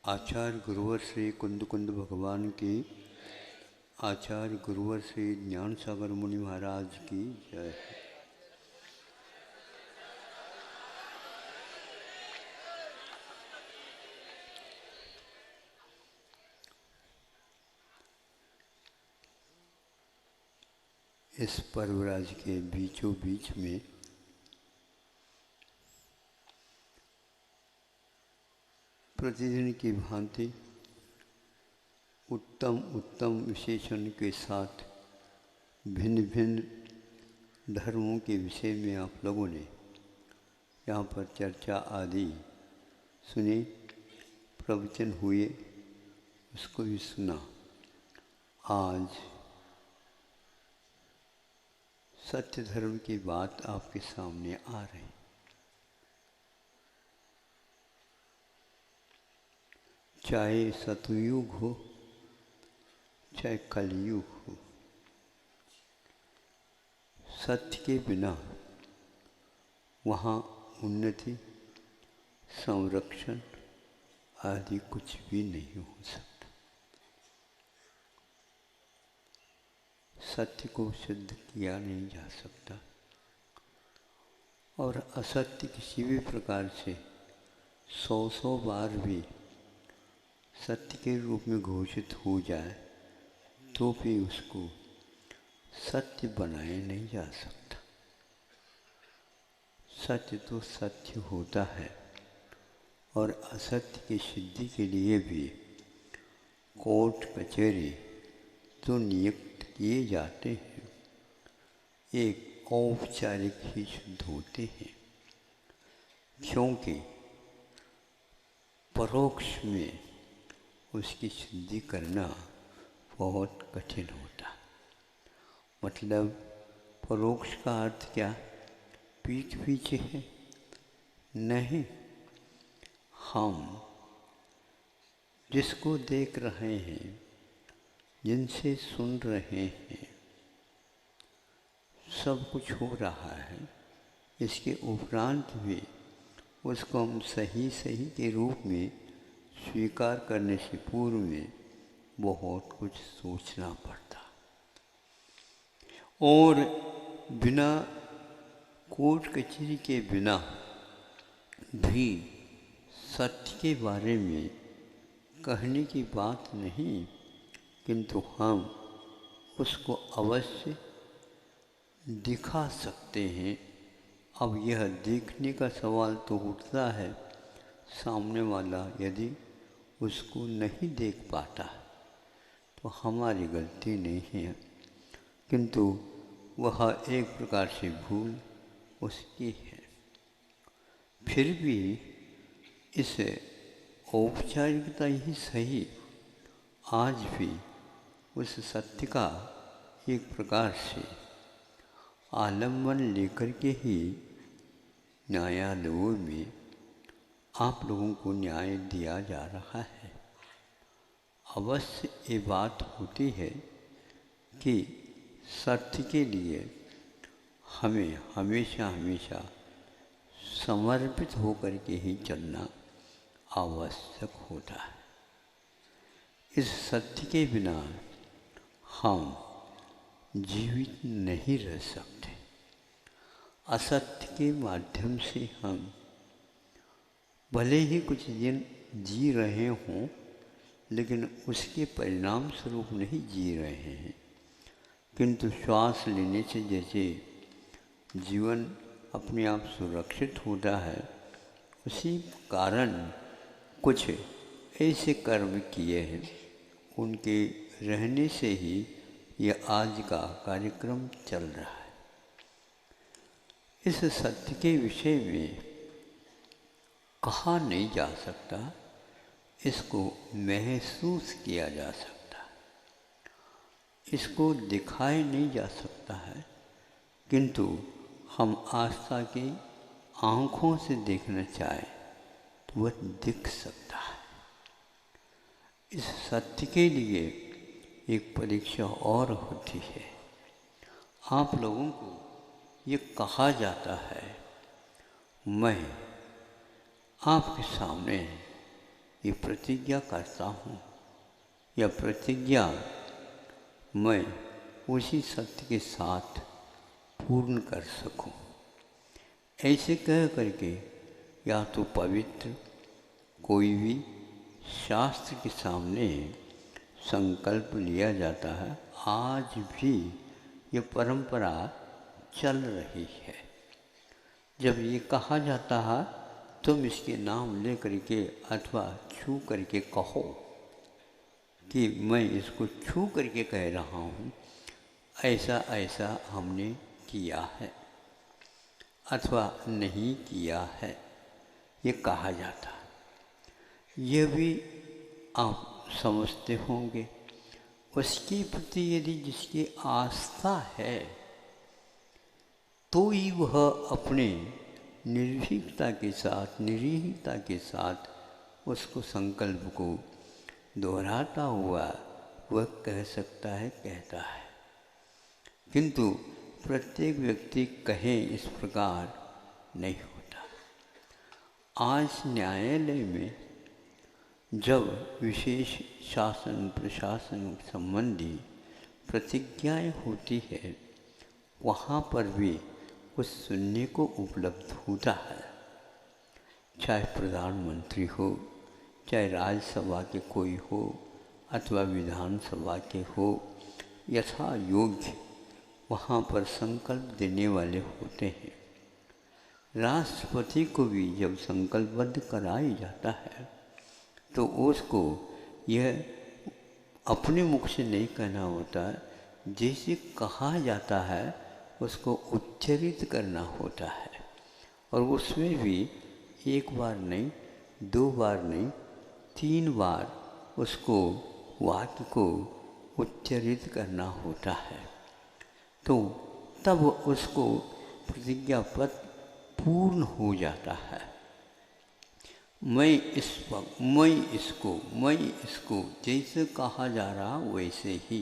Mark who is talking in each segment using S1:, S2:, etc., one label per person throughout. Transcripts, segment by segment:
S1: आचार्य गुरुवर श्री कुंद कुंद भगवान की, आचार्य गुरुवर श्री ज्ञान सागर मुनि महाराज की जय। इस पर्वराज के बीचों बीच में प्रतिदिन की भांति उत्तम उत्तम विशेषण के साथ भिन्न भिन्न धर्मों के विषय में आप लोगों ने यहाँ पर चर्चा आदि सुनी, प्रवचन हुए, उसको भी सुना। आज सत्य धर्म की बात आपके सामने आ रही। चाहे सतयुग हो चाहे कलयुग हो, सत्य के बिना वहाँ उन्नति संरक्षण आदि कुछ भी नहीं हो सकता। सत्य को सिद्ध किया नहीं जा सकता और असत्य किसी भी प्रकार से 100 बार भी सत्य के रूप में घोषित हो जाए तो भी उसको सत्य बनाया नहीं जा सकता। सत्य तो सत्य होता है और असत्य की सिद्धि के लिए भी कोर्ट कचहरी तो नियुक्त किए जाते हैं, एक औपचारिक ही सिद्ध होते हैं, क्योंकि परोक्ष में उसकी सिद्धि करना बहुत कठिन होता। मतलब परोक्ष का अर्थ क्या, पीठ पीछे है? नहीं, हम जिसको देख रहे हैं, जिनसे सुन रहे हैं, सब कुछ हो रहा है, इसके उपरांत भी उसको हम सही सही के रूप में स्वीकार करने से पूर्व में बहुत कुछ सोचना पड़ता और बिना कोर्ट कचहरी के बिना भी सत्य के बारे में कहने की बात नहीं, किंतु हम उसको अवश्य दिखा सकते हैं। अब यह देखने का सवाल तो उठता है, सामने वाला यदि उसको नहीं देख पाता तो हमारी गलती नहीं है, किंतु वह एक प्रकार से भूल उसकी है। फिर भी इस औपचारिकता ही सही आज भी उस सत्य का एक प्रकार से आलम्बन लेकर के ही न्यायालयों में आप लोगों को न्याय दिया जा रहा है। अवश्य ये बात होती है कि सत्य के लिए हमें हमेशा हमेशा समर्पित होकर के ही चलना आवश्यक होता है। इस सत्य के बिना हम जीवित नहीं रह सकते। असत्य के माध्यम से हम भले ही कुछ दिन जी रहे हों, लेकिन उसके परिणाम स्वरूप नहीं जी रहे हैं, किंतु श्वास लेने से जैसे जीवन अपने आप सुरक्षित होता है, उसी कारण कुछ ऐसे कर्म किए हैं, उनके रहने से ही यह आज का कार्यक्रम चल रहा है। इस सत्य के विषय में कहा नहीं जा सकता, इसको महसूस किया जा सकता, इसको दिखाया नहीं जा सकता है, किंतु हम आस्था की आँखों से देखना चाहें तो वह दिख सकता है। इस सत्य के लिए एक परीक्षा और होती है। आप लोगों को ये कहा जाता है, मैं आपके सामने ये प्रतिज्ञा करता हूँ, यह प्रतिज्ञा मैं उसी सत्य के साथ पूर्ण कर सकूं। ऐसे कह करके या तो पवित्र कोई भी शास्त्र के सामने संकल्प लिया जाता है। आज भी ये परंपरा चल रही है। जब ये कहा जाता है तुम इसके नाम ले करके अथवा छू करके कहो कि मैं इसको छू करके कह रहा हूँ, ऐसा ऐसा हमने किया है अथवा नहीं किया है, ये कहा जाता है। ये भी आप समझते होंगे। उसके प्रति यदि जिसकी आस्था है तो ही वह अपने निर्भीकता के साथ, निरीहता के साथ उसको संकल्प को दोहराता हुआ वह कह सकता है, कहता है। किंतु प्रत्येक व्यक्ति कहे इस प्रकार नहीं होता। आज न्यायालय में जब विशेष शासन प्रशासन संबंधी प्रतिज्ञाएं होती है, वहाँ पर भी कुछ सुनने को उपलब्ध होता है। चाहे प्रधानमंत्री हो, चाहे राज्यसभा के कोई हो अथवा विधानसभा के हो, यथा योग्य वहाँ पर संकल्प देने वाले होते हैं। राष्ट्रपति को भी जब संकल्पबद्ध कराया जाता है तो उसको यह अपने मुख से नहीं कहना होता है, जैसे कहा जाता है उसको उच्चारित करना होता है। और उसमें भी एक बार नहीं, 2 बार नहीं, 3 बार उसको वाक्य को उच्चारित करना होता है। तो तब उसको प्रतिज्ञा पत्र पूर्ण हो जाता है। मैं इसको जैसे कहा जा रहा वैसे ही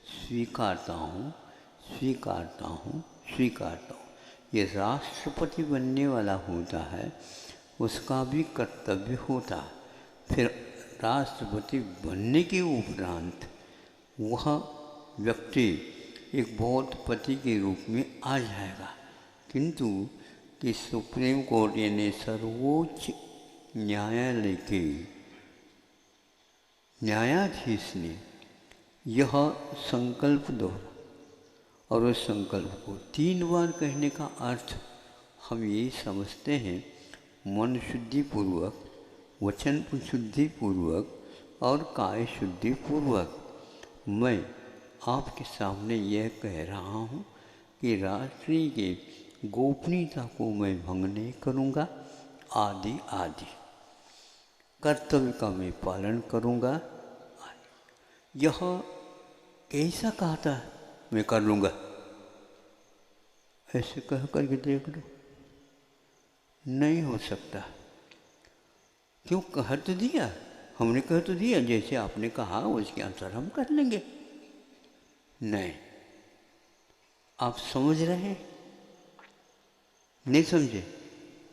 S1: स्वीकारता हूँ, स्वीकारता हूँ, स्वीकारता हूँ। ये राष्ट्रपति बनने वाला होता है, उसका भी कर्तव्य होता है। फिर राष्ट्रपति बनने के उपरांत वह व्यक्ति एक बहुत पति के रूप में आ जाएगा। किंतु कि सुप्रीम कोर्ट यानी सर्वोच्च न्यायालय के न्यायाधीश ने यह संकल्प दोहरा और उस संकल्प को 3 बार कहने का अर्थ हम ये समझते हैं, मन शुद्धि पूर्वक, वचन शुद्धि पूर्वक और काय शुद्धि पूर्वक मैं आपके सामने यह कह रहा हूँ कि राष्ट्रीय के गोपनीयता को मैं भंग नहीं करूँगा, आदि आदि कर्तव्य का मैं पालन करूँगा। यह ऐसा कहा था मैं कर लूँगा, ऐसे कह करके देख लो, नहीं हो सकता। क्यों? कह तो दिया, हमने कह तो दिया, जैसे आपने कहा उसके अनुसार हम कर लेंगे। नहीं, आप समझ रहे हैं? नहीं समझे?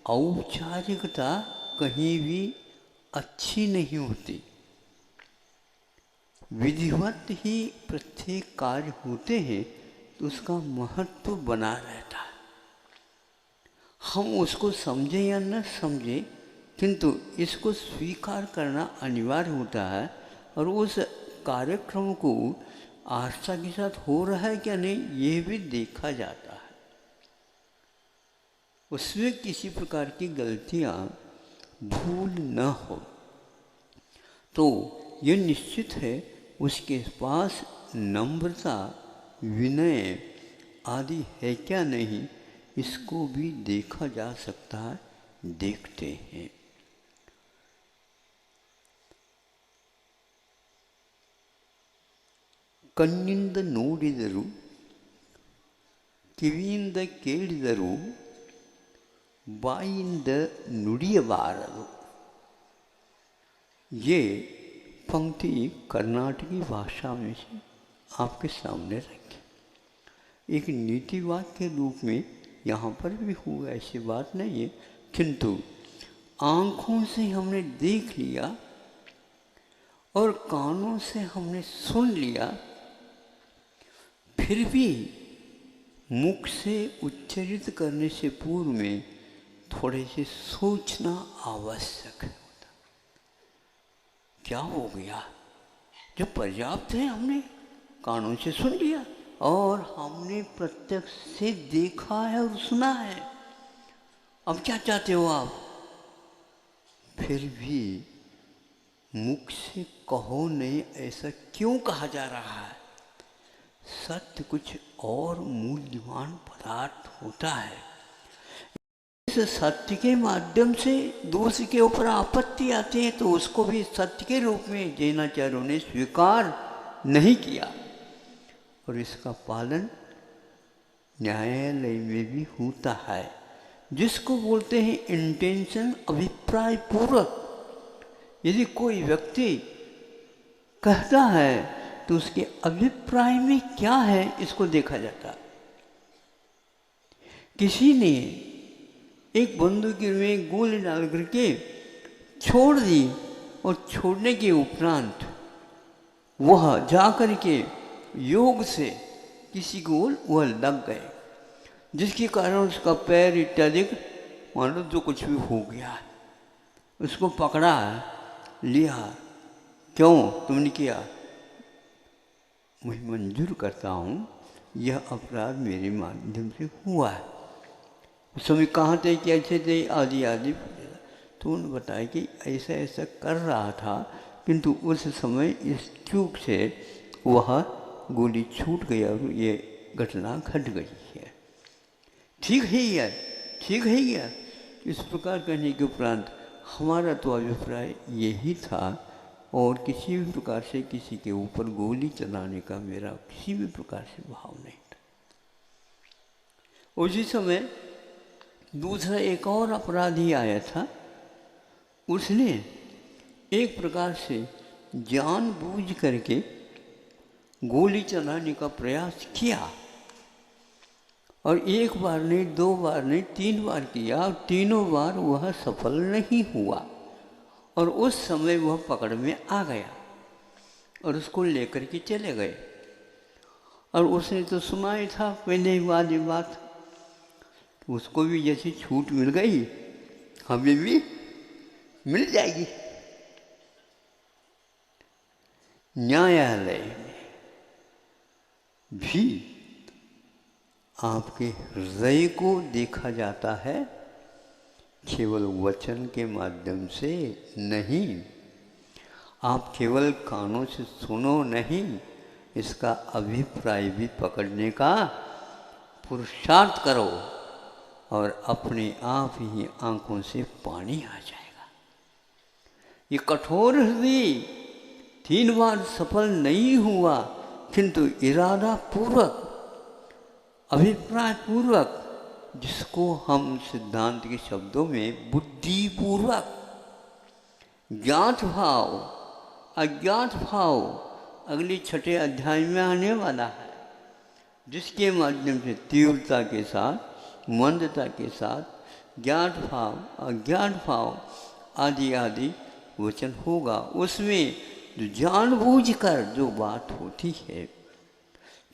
S1: औपचारिकता कहीं भी अच्छी नहीं होती। विधिवत ही प्रत्येक कार्य होते हैं तो उसका महत्व बना रहता है। हम उसको समझे या न समझे, किंतु इसको स्वीकार करना अनिवार्य होता है। और उस कार्यक्रम को आस्था के साथ हो रहा है क्या नहीं, ये भी देखा जाता है। उसमें किसी प्रकार की गलतियाँ, भूल न हो तो ये निश्चित है उसके पास नम्रता, विनय आदि है क्या नहीं, इसको भी देखा जा सकता है, देखते हैं। ಕಣ್ಣಿಂದ ನೋಡಿದರು, ಕಿವಿಯಿಂದ ಕೇಳಿದರು, ಬಾಯಿಂದ ನುಡಿಯಬಾರದು। ये पंक्ति कर्नाटकी भाषा में से आपके सामने रखी। एक नीति वाक्य के रूप में यहाँ पर भी हुआ, ऐसी बात नहीं है, किंतु आँखों से हमने देख लिया से हमने सुन लिया, फिर भी मुख से उच्चारित करने से पूर्व में थोड़े से सोचना आवश्यक है। क्या हो गया, जब पर्याप्त है, हमने कानों से सुन लिया और हमने प्रत्यक्ष से देखा है और सुना है, अब क्या चाहते हो आप? फिर भी मुख से कहो नहीं, ऐसा क्यों कहा जा रहा है? सत्य कुछ और मूल्यवान पदार्थ होता है। इस सत्य के माध्यम से दूसरे के ऊपर आपत्ति आती है तो उसको भी सत्य के रूप में जैनाचार्यों ने स्वीकार नहीं किया, और इसका पालन न्यायालय में भी होता है, जिसको बोलते हैं इंटेंशन, अभिप्राय पूर्वक। यदि कोई व्यक्ति कहता है तो उसके अभिप्राय में क्या है, इसको देखा जाता है। किसी ने एक बंदूक में गोली डाल करके छोड़ दी और छोड़ने के उपरांत वह जाकर के योग से किसी को वह लग गए, जिसके कारण उसका पैर इत्यादि मान लो जो कुछ भी हो गया, उसको पकड़ा लिया, क्यों तुमने किया? मैं मंजूर करता हूँ, यह अपराध मेरे माध्यम से हुआ है। उस समय कहाँ थे, कैसे थे, आदि आदि। तो उन्होंने बताया कि ऐसा ऐसा कर रहा था, किंतु उस समय इस चूक से वह गोली छूट गई और ये घटना घट गई है। ठीक है यार, ठीक है यार। इस प्रकार कहने के उपरांत हमारा तो अभिप्राय यही था, और किसी भी प्रकार से किसी के ऊपर गोली चलाने का मेरा किसी भी प्रकार से भाव नहीं था। उसी समय दूसरा एक और अपराधी आया था, उसने एक प्रकार से जानबूझ करके गोली चलाने का प्रयास किया, और एक बार नहीं, दो बार नहीं, 3 बार किया, और तीनों बार वह सफल नहीं हुआ, और उस समय वह पकड़ में आ गया और उसको लेकर के चले गए। और उसने तो सुना ही था पहले ही वाली बात, उसको भी जैसी छूट मिल गई, हमें भी मिल जाएगी। न्यायालय में भी आपके हृदय को देखा जाता है, केवल वचन के माध्यम से नहीं। आप केवल कानों से सुनो नहीं, इसका अभिप्राय भी पकड़ने का पुरुषार्थ करो, और अपने आप ही आंखों से पानी आ जाएगा। ये कठोर हृदय 3 बार सफल नहीं हुआ, किंतु इरादा पूर्वक, अभिप्राय पूर्वक, जिसको हम सिद्धांत के शब्दों में बुद्धिपूर्वक, ज्ञात भाव, अज्ञात भाव अगले 6 अध्याय में आने वाला है, जिसके माध्यम से तीव्रता के साथ, मंदता के साथ ज्ञात भाव, अज्ञात भाव आदि आदि वचन होगा। उसमें जो जानबूझकर जो बात होती है,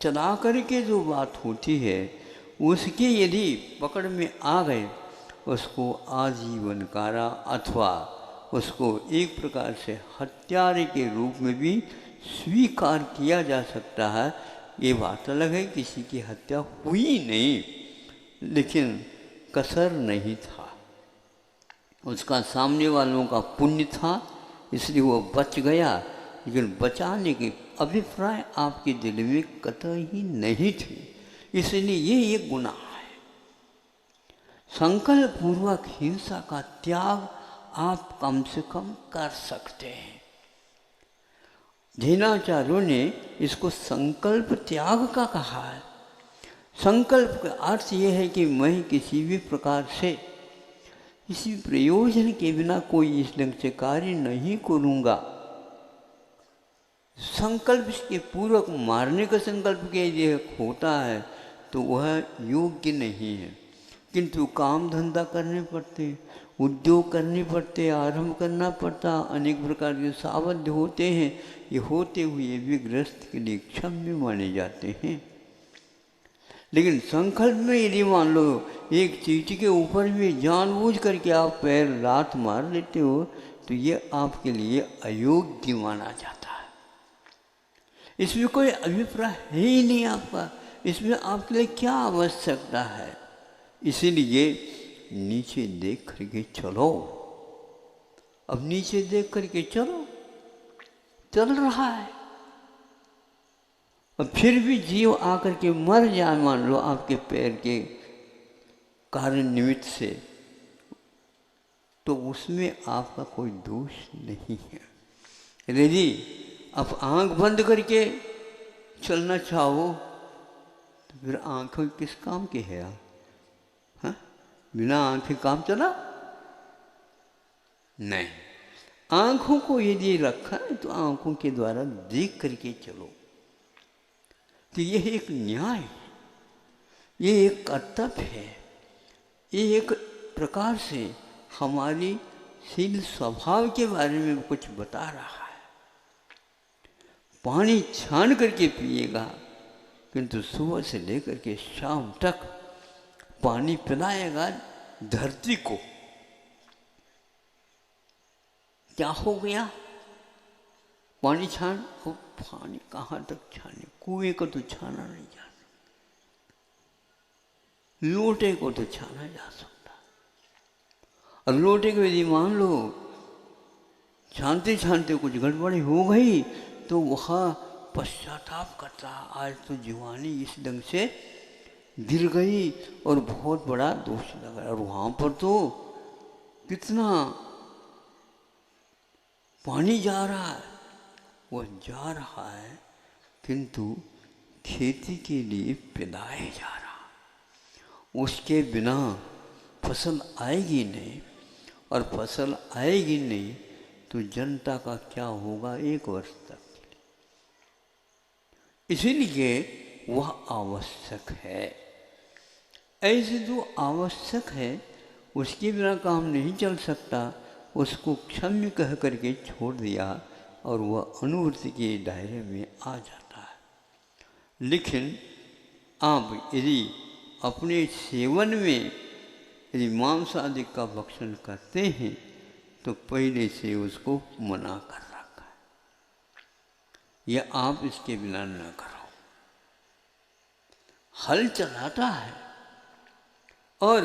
S1: चला करके जो बात होती है, उसके यदि पकड़ में आ गए, उसको आजीवन कारा अथवा उसको एक प्रकार से हत्यारे के रूप में भी स्वीकार किया जा सकता है। ये बात अलग है, किसी की हत्या हुई नहीं, लेकिन कसर नहीं था, उसका सामने वालों का पुण्य था, इसलिए वो बच गया, लेकिन बचाने के अभिप्राय आपके दिल में कतई नहीं थे, इसलिए ये एक गुनाह है। संकल्प पूर्वक हिंसा का त्याग आप कम से कम कर सकते हैं। जैनाचार्यों ने इसको संकल्प त्याग का कहा है। संकल्प का अर्थ ये है कि मैं किसी भी प्रकार से, किसी प्रयोजन के बिना कोई इस ढंग से कार्य नहीं करूँगा। संकल्प के पूर्वक मारने का संकल्प के लिए होता है तो वह योग्य नहीं है, किंतु काम धंधा करने पड़ते हैं, उद्योग करने पड़ते, आरंभ करना पड़ता, अनेक प्रकार के सावध होते हैं। ये होते हुए भी गृहस्थ के लिए क्षम्य माने जाते हैं। लेकिन संकल्प में यदि मान लो एक चीज के ऊपर भी जानबूझ करके आप पैर लात मार लेते हो तो ये आपके लिए अयोग्य माना जाता है। इसमें कोई अभिप्राय है ही नहीं आपका, इसमें आपके लिए क्या आवश्यकता है। इसीलिए नीचे देख करके चलो। अब नीचे देख करके चलो, चल रहा है। और फिर भी जीव आकर के मर जाए मान लो आपके पैर के कारण निमित्त से, तो उसमें आपका कोई दोष नहीं है। यदि आप आंख बंद करके चलना चाहो तो फिर आंखें किस काम की है आप? हाँ, बिना आंखें काम चला नहीं। आंखों को यदि रखा है तो आंखों के द्वारा देख करके चलो। तो यह एक न्याय है, ये एक कर्तव्य है, ये एक प्रकार से हमारी शील स्वभाव के बारे में कुछ बता रहा है। पानी छान करके पिएगा, किंतु सुबह से लेकर के शाम तक पानी पिलाएगा धरती को, क्या हो गया? पानी छान, और पानी कहाँ तक छाने? कुएं को तो छाना नहीं जा सकता, लोटे को तो छाना जा सकता। और लोटे को यदि मान लो छानते छानते कुछ गड़बड़ी हो गई तो वह पश्चाताप करता, आज तो जीवानी इस ढंग से गिर गई और बहुत बड़ा दोष लगा। और वहाँ पर तो कितना पानी जा रहा है, वह जा रहा है किंतु खेती के लिए पिलाए जा रहा। उसके बिना फसल आएगी नहीं, और फसल आएगी नहीं तो जनता का क्या होगा 1 वर्ष तक। इसीलिए वह आवश्यक है। ऐसे जो आवश्यक है उसके बिना काम नहीं चल सकता, उसको क्षम्य कह करके छोड़ दिया और वह अनुवृत्ति के दायरे में आ जाता है। लेकिन आप यदि अपने सेवन में यदि मांस आदि का भक्षण करते हैं तो पहले से उसको मना कर रखा है, यह आप इसके बिना न करो। हल चलाता है और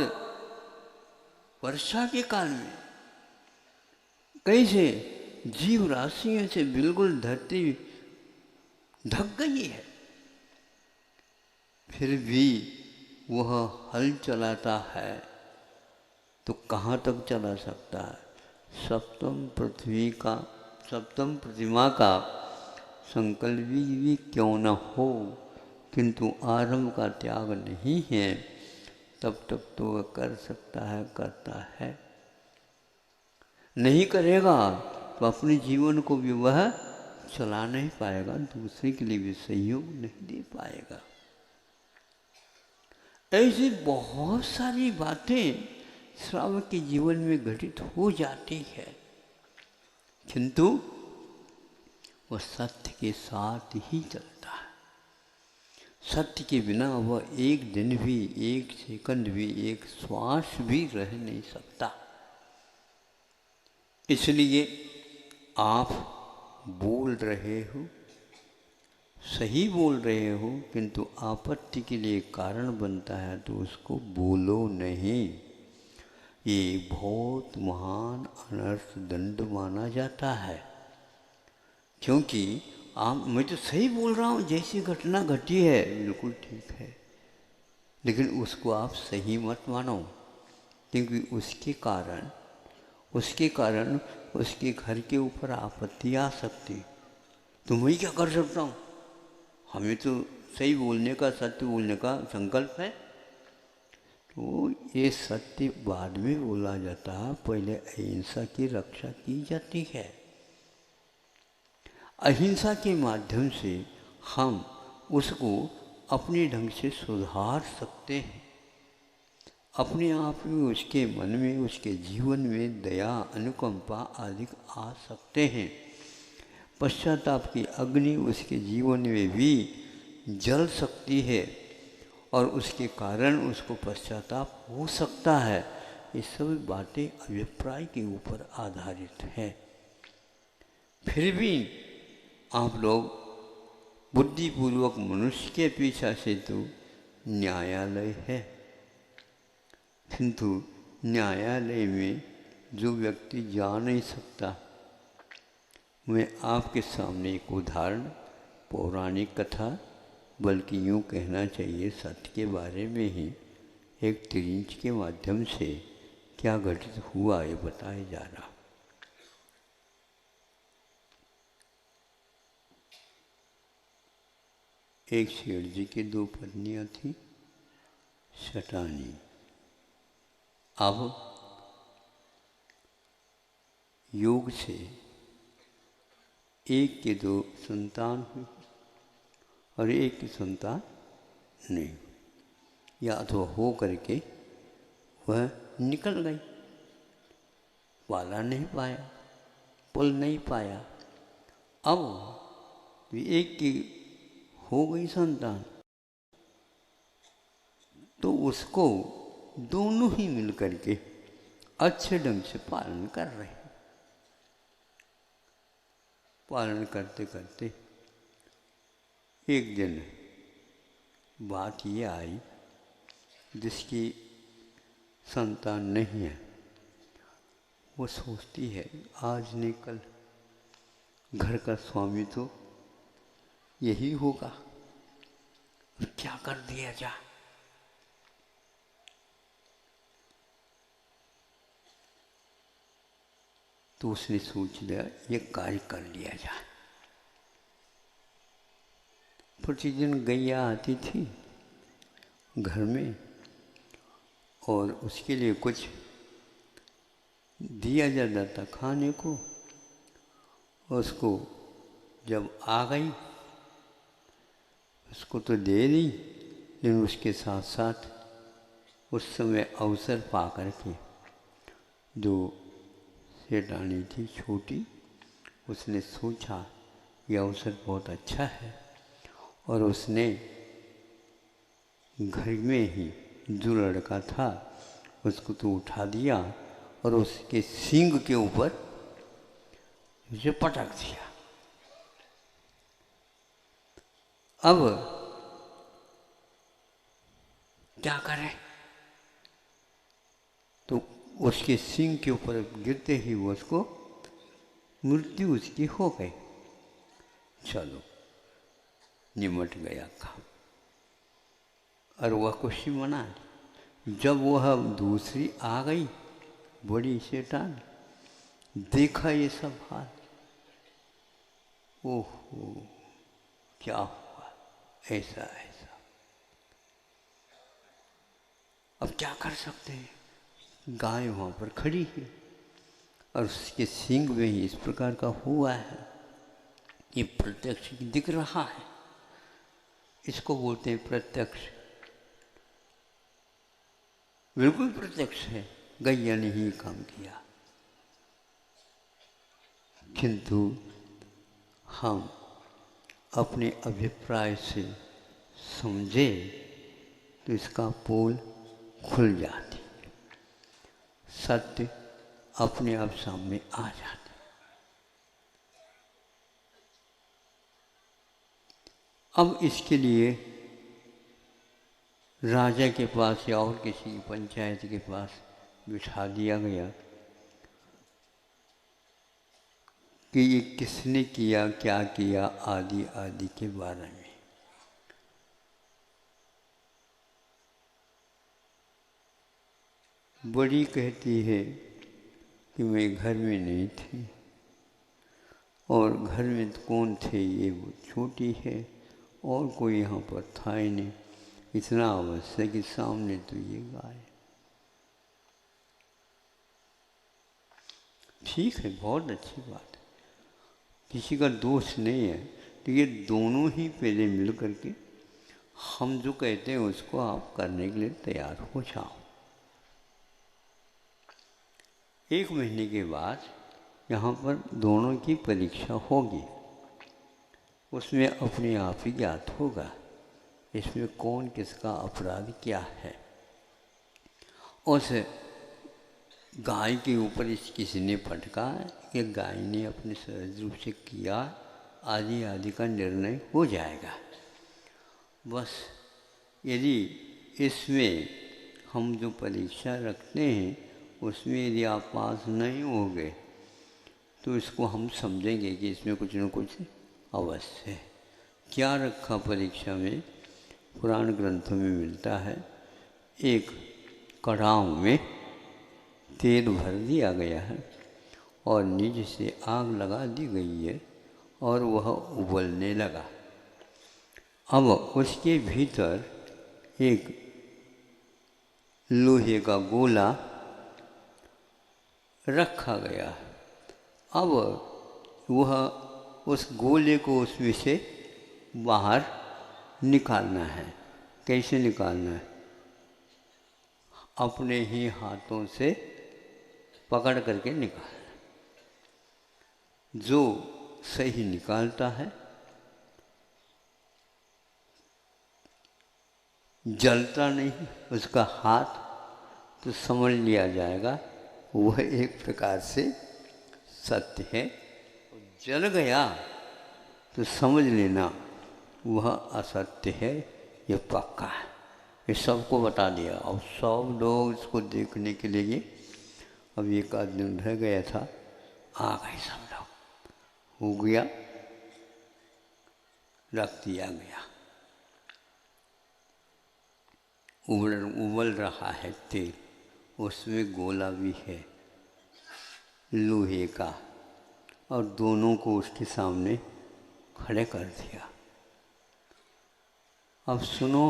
S1: वर्षा के काल में कैसे जीव राशियों से बिल्कुल धरती ढक गई है, फिर भी वह हल चलाता है तो कहाँ तक चला सकता है? सप्तम प्रतिमा का संकल्प भी क्यों न हो, किंतु आरंभ का त्याग नहीं है, तब तक तो वह कर सकता है, करता है। नहीं करेगा तो अपने जीवन को भी वह चला नहीं पाएगा, दूसरे के लिए भी सहयोग नहीं दे पाएगा। ऐसी बहुत सारी बातें श्रावक के जीवन में घटित हो जाती है, किंतु वह सत्य के साथ ही चलता है। सत्य के बिना वह एक दिन भी, एक सेकंड भी, एक श्वास भी रह नहीं सकता। इसलिए आप बोल रहे हो, सही बोल रहे हो, किंतु आपत्ति के लिए कारण बनता है तो उसको बोलो नहीं। ये बहुत महान अनर्थ दंड माना जाता है, क्योंकि मैं तो सही बोल रहा हूँ, जैसी घटना घटी है बिल्कुल ठीक है, लेकिन उसको आप सही मत मानो, क्योंकि उसके कारण उसके घर के ऊपर आपत्ति आ सकती। तो मैं क्या कर सकता हूँ? हमें तो सही बोलने का, सत्य बोलने का संकल्प है। तो ये सत्य बाद में बोला जाता है, पहले अहिंसा की रक्षा की जाती है। अहिंसा के माध्यम से हम उसको अपने ढंग से सुधार सकते हैं। अपने आप ही उसके मन में, उसके जीवन में दया, अनुकंपा आदि आ सकते हैं। पश्चाताप की अग्नि उसके जीवन में भी जल सकती है और उसके कारण उसको पश्चाताप हो सकता है। ये सब बातें अभिप्राय के ऊपर आधारित है। फिर भी आप लोग बुद्धिपूर्वक मनुष्य के पीछा से तो न्यायालय है, किंतु न्यायालय में जो व्यक्ति जा नहीं सकता, मैं आपके सामने एक उदाहरण, पौराणिक कथा, बल्कि यूँ कहना चाहिए सत्य के बारे में ही एक तिरिंच के माध्यम से क्या घटित हुआ ये बताया जा रहा। एक शेठ जी की 2 पत्नियां थीं, शटानी। अब योग से एक के 2 संतान हुई और एक की संतान नहीं, या अथवा हो करके वह निकल गई, पाला नहीं पाया, पल नहीं पाया। अब एक की हो गई संतान, तो उसको दोनों ही मिल करके अच्छे ढंग से पालन कर रहे हैं। पालन करते करते एक दिन बात ये आई, जिसकी संतान नहीं है, वो सोचती है आज नहीं कल घर का स्वामी तो यही होगा, क्या कर दिया जाए। तो उसने सोच लिया ये कार्य कर लिया जाए। प्रतिदिन गैया आती थी घर में और उसके लिए कुछ दिया जाता था खाने को। उसको जब आ गई, उसको तो दे दी, लेकिन उसके साथ साथ उस समय अवसर पा करके जो सेठानी थी छोटी, उसने सोचा यह अवसर बहुत अच्छा है, और उसने घर में ही जो लड़का था उसको तो उठा दिया और उसके सींग के ऊपर उसे पटक दिया। अब क्या करे, तो उसके सींग के ऊपर गिरते ही उसको मृत्यु उसकी हो गई। चलो निमट गया काम, और वह खुशी मना ली। जब वह दूसरी आ गई बड़ी शैतान, देखा ये सब हाल, ओहो क्या हुआ, ऐसा ऐसा। अब क्या कर सकते हैं, गाय वहाँ पर खड़ी है और उसके सींग में ही इस प्रकार का हुआ है, ये प्रत्यक्ष दिख रहा है। इसको बोलते हैं प्रत्यक्ष, बिल्कुल प्रत्यक्ष है, गैया ने ही काम किया। किंतु हम अपने अभिप्राय से समझे तो इसका पोल खुल जाती, सत्य अपने आप सामने आ जाता। अब इसके लिए राजा के पास या और किसी पंचायत के पास बिठा दिया गया कि ये किसने किया, क्या किया, आदि आदि के बारे में। बड़ी कहती है कि मैं घर में नहीं थी, और घर में तो कौन थे, ये वो छोटी है और कोई यहाँ पर था ही नहीं, इतना अवश्य कि सामने तो ये गाय। ठीक है, बहुत अच्छी बात है, किसी का दोष नहीं है। तो ये दोनों ही पहले मिल करके हम जो कहते हैं उसको आप करने के लिए तैयार हो जाओ। 1 महीने के बाद यहाँ पर दोनों की परीक्षा होगी। उसमें अपने आप ही ज्ञात होगा इसमें कौन किसका अपराध क्या है। उस गाय के ऊपर किसी ने पटका या गाय ने अपने सहज रूप से किया, आदि आदि का निर्णय हो जाएगा। बस यदि इसमें हम जो परीक्षा रखते हैं उसमें यदि आप पास नहीं होंगे तो इसको हम समझेंगे कि इसमें कुछ न कुछ अवश्य है। क्या रखा परीक्षा में? पुराण ग्रंथों में मिलता है, एक कढ़ाव में तेल भर दिया गया है और नीचे से आग लगा दी गई है और वह उबलने लगा। अब उसके भीतर एक लोहे का गोला रखा गया। अब वह उस गोले को उसमें से बाहर निकालना है। कैसे निकालना है? अपने ही हाथों से पकड़ करके निकालना। जो सही निकालता है, जलता नहीं उसका हाथ, तो समझ लिया जाएगा वह एक प्रकार से सत्य है। जल गया तो समझ लेना वह असत्य है, ये पक्का है। ये सबको बता दिया। अब सब लोग इसको देखने के लिए, अब एक आध दिन रह गया था, आ गए सब लोग, हो गया, रख दिया गया। उबल रहा है तेल, उसमें गोला भी है लोहे का, और दोनों को उसके सामने खड़े कर दिया। अब सुनो,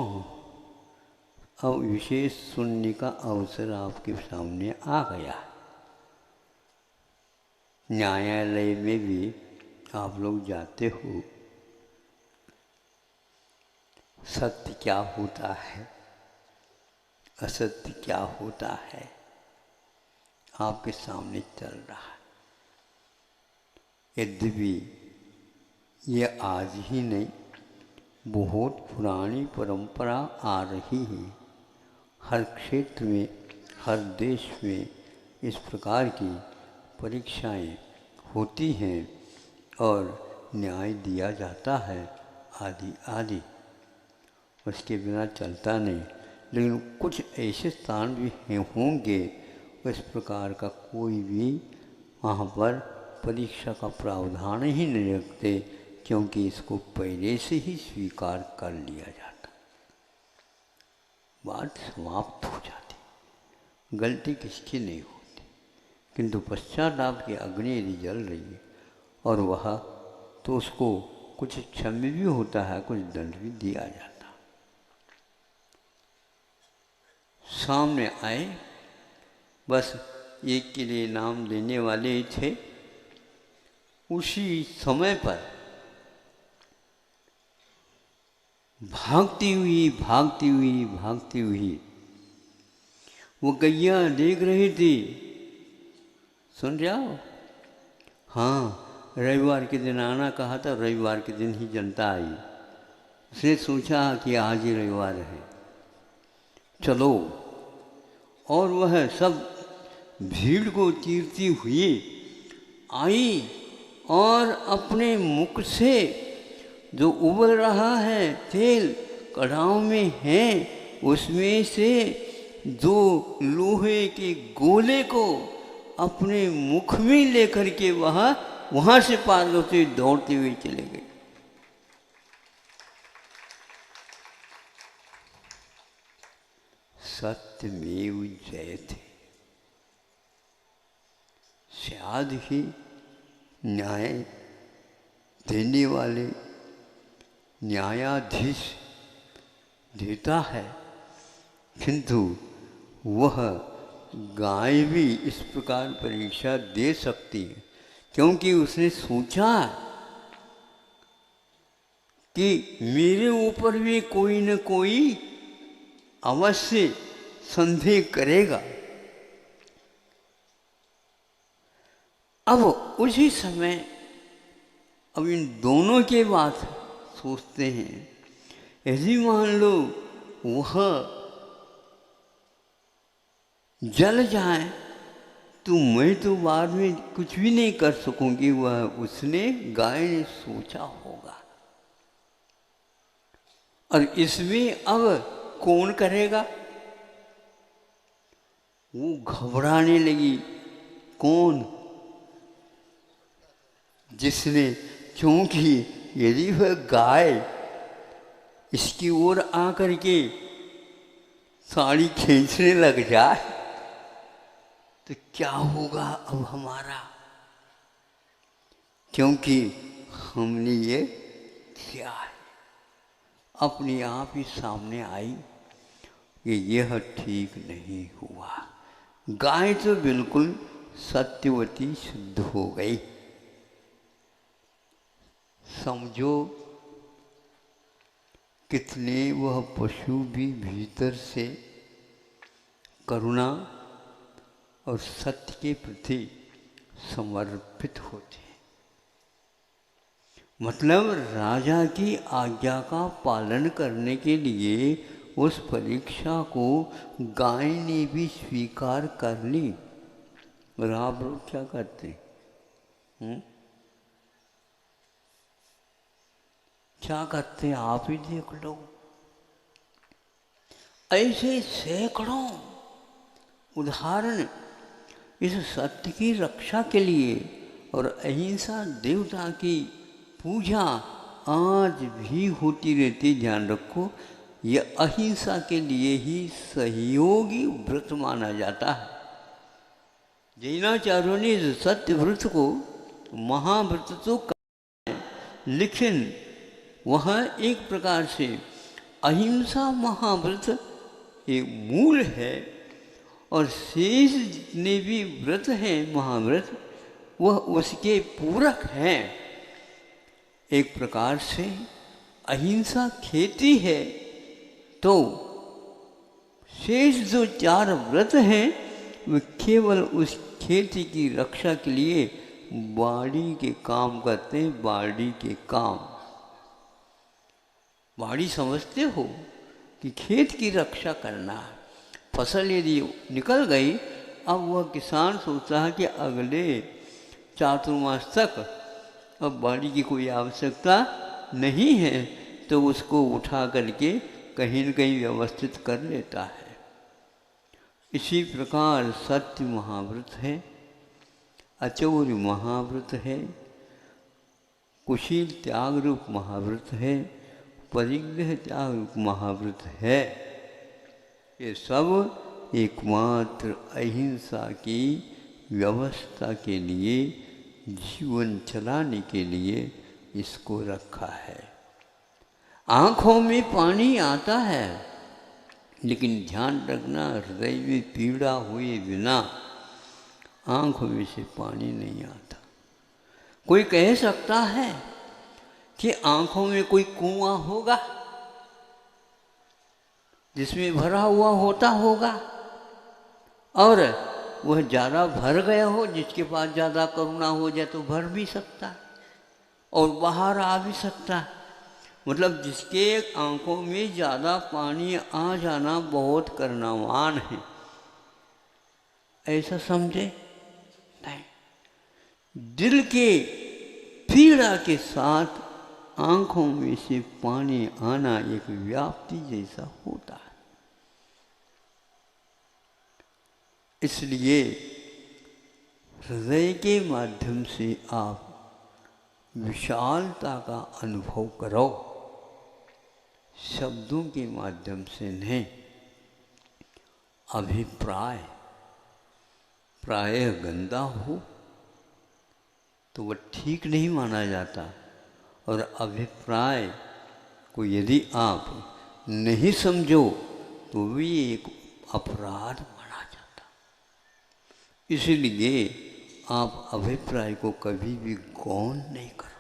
S1: अब विशेष सुनने का अवसर आपके सामने आ गया। न्यायालय में भी आप लोग जाते हो, सत्य क्या होता है, असत्य क्या होता है, आपके सामने चल रहा है। यद्यपि ये आज ही नहीं, बहुत पुरानी परंपरा आ रही है। हर क्षेत्र में, हर देश में इस प्रकार की परीक्षाएं होती हैं और न्याय दिया जाता है, आदि आदि। उसके बिना चलता नहीं। लेकिन कुछ ऐसे स्थान भी होंगे इस प्रकार का कोई भी वहाँ पर परीक्षा का प्रावधान ही नहीं रखते, क्योंकि इसको पहले से ही स्वीकार कर लिया जाता, बात समाप्त हो जाती, गलती किसकी नहीं होती। किंतु पश्चाताप की अग्नि यदि जल रही है और वह, तो उसको कुछ क्षम्य भी होता है, कुछ दंड भी दिया जाता। सामने आए, बस एक के लिए नाम देने वाले ही थे। उसी समय पर भागती हुई भागती हुई भागती हुई वो गैया देख रही थी। सुन रहे हो? हाँ, रविवार के दिन आना कहा था, रविवार के दिन ही जनता आई। उसने सोचा कि आज ही रविवार है, चलो। और वह सब भीड़ को चीरती हुई आई और अपने मुख से जो उबल रहा है तेल कढ़ाव में है, उसमें से जो लोहे के गोले को अपने मुख में लेकर के वहाँ से पार होते दौड़ते हुए चले गए। सत्यमेव जयते। शायद ही न्याय देने वाले न्यायाधीश देता है, किंतु वह गाय भी इस प्रकार परीक्षा दे सकती है, क्योंकि उसने सोचा कि मेरे ऊपर भी कोई न कोई अवश्य संदेह करेगा। अब उसी समय अब इन दोनों के बात सोचते हैं। यदि मान लो वह जल जाए तो मैं तो बाद में कुछ भी नहीं कर सकूंगी, वह उसने गाय ने सोचा होगा। और इसमें अब कौन करेगा? वो घबराने लगी। कौन? जिसने, क्योंकि यदि वह गाय इसकी ओर आकर के साड़ी खींचने लग जाए तो क्या होगा अब हमारा? क्योंकि हमने ये किया है, अपने आप ही सामने आई कि यह ठीक नहीं हुआ। गाय तो बिल्कुल सत्यवती शुद्ध हो गई। समझो कितने वह पशु भी भीतर से करुणा और सत्य के प्रति समर्पित होते हैं। मतलब राजा की आज्ञा का पालन करने के लिए उस परीक्षा को गाय ने भी स्वीकार कर ली। और आप लोग क्या करते हैं? क्या करते हैं आप ही देख लो। ऐसे सैकड़ों उदाहरण इस सत्य की रक्षा के लिए और अहिंसा देवता की पूजा आज भी होती रहती। ध्यान रखो, यह अहिंसा के लिए ही सहयोगी व्रत माना जाता है। जैनाचार्यों ने इस सत्य व्रत को महाव्रत तो कहा है, लेकिन वह एक प्रकार से अहिंसा महाव्रत एक मूल है और शेष जितने भी व्रत हैं महाव्रत वह उसके पूरक हैं। एक प्रकार से अहिंसा खेती है तो शेष जो 4 व्रत हैं वे केवल उस खेती की रक्षा के लिए बाड़ी के काम करते हैं। बाड़ी के काम, बाड़ी समझते हो कि खेत की रक्षा करना है। फसल यदि निकल गई, अब वह किसान सोचता है कि अगले चातुर्मास तक अब बाड़ी की कोई आवश्यकता नहीं है, तो उसको उठा करके कहीं न कहीं व्यवस्थित कर लेता है। इसी प्रकार सत्य महाव्रत है, अचौर्य महाव्रत है, कुशील त्याग रूप महाव्रत है, परिग्रह त्याग रूप महाव्रत है। ये सब एकमात्र अहिंसा की व्यवस्था के लिए, जीवन चलाने के लिए इसको रखा है। आँखों में पानी आता है, लेकिन ध्यान रखना हृदय में पीड़ा हुए बिना आँखों में से पानी नहीं आता। कोई कह सकता है कि आँखों में कोई कुआं होगा जिसमें भरा हुआ होता होगा और वह ज़्यादा भर गया हो, जिसके पास ज़्यादा करुणा हो जाए तो भर भी सकता है और बाहर आ भी सकता है। मतलब जिसके आंखों में ज़्यादा पानी आ जाना बहुत करुणावान है, ऐसा समझे नहीं। दिल के पीड़ा के साथ आंखों में से पानी आना एक व्याप्ति जैसा होता है। इसलिए हृदय के माध्यम से आप विशालता का अनुभव करो, शब्दों के माध्यम से नहीं। अभिप्राय प्रायः गंदा हो तो वह ठीक नहीं माना जाता, और अभिप्राय को यदि आप नहीं समझो तो भी एक अपराध माना जाता। इसलिए आप अभिप्राय को कभी भी गौण नहीं करो,